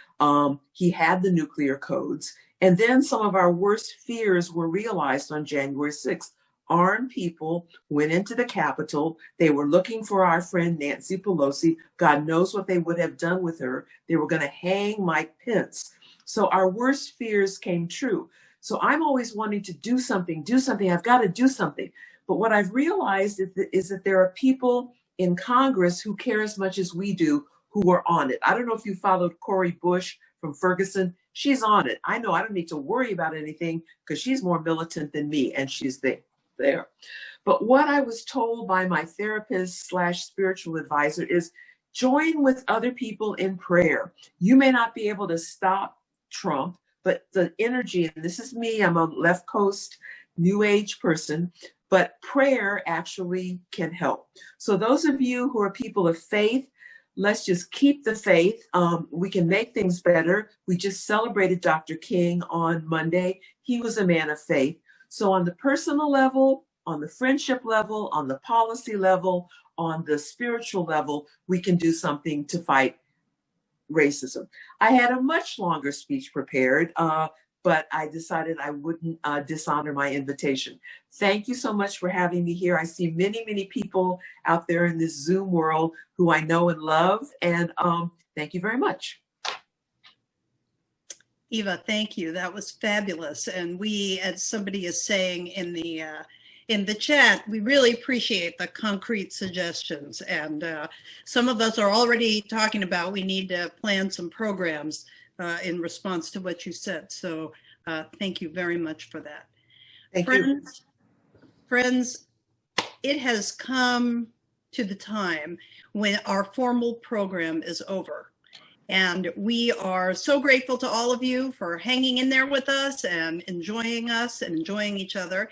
He had the nuclear codes. And then some of our worst fears were realized on January 6th. Armed people went into the Capitol. They were looking for our friend Nancy Pelosi. God knows what they would have done with her. They were going to hang Mike Pence. So our worst fears came true. So I'm always wanting to do something. I've got to do something. But what I've realized is that there are people in Congress who care as much as we do who are on it. I don't know if you followed Cori Bush from Ferguson. She's on it. I know I don't need to worry about anything because she's more militant than me, and she's there. But what I was told by my therapist / spiritual advisor is join with other people in prayer. You may not be able to stop Trump, but the energy, and this is me, I'm a left coast new age person, but prayer actually can help. So those of you who are people of faith, let's just keep the faith. We can make things better. We just celebrated Dr. King on Monday. He was a man of faith. So on the personal level, on the friendship level, on the policy level, on the spiritual level, we can do something to fight racism. I had a much longer speech prepared, but I decided I wouldn't dishonor my invitation. Thank you so much for having me here. I see many, many people out there in this Zoom world who I know and love, and thank you very much. Eva, thank you. That was fabulous. And we, as somebody is saying in the chat, we really appreciate the concrete suggestions. And some of us are already talking about we need to plan some programs in response to what you said. So thank you very much for that. Thank you. Friends, it has come to the time when our formal program is over. And we are so grateful to all of you for hanging in there with us and enjoying each other.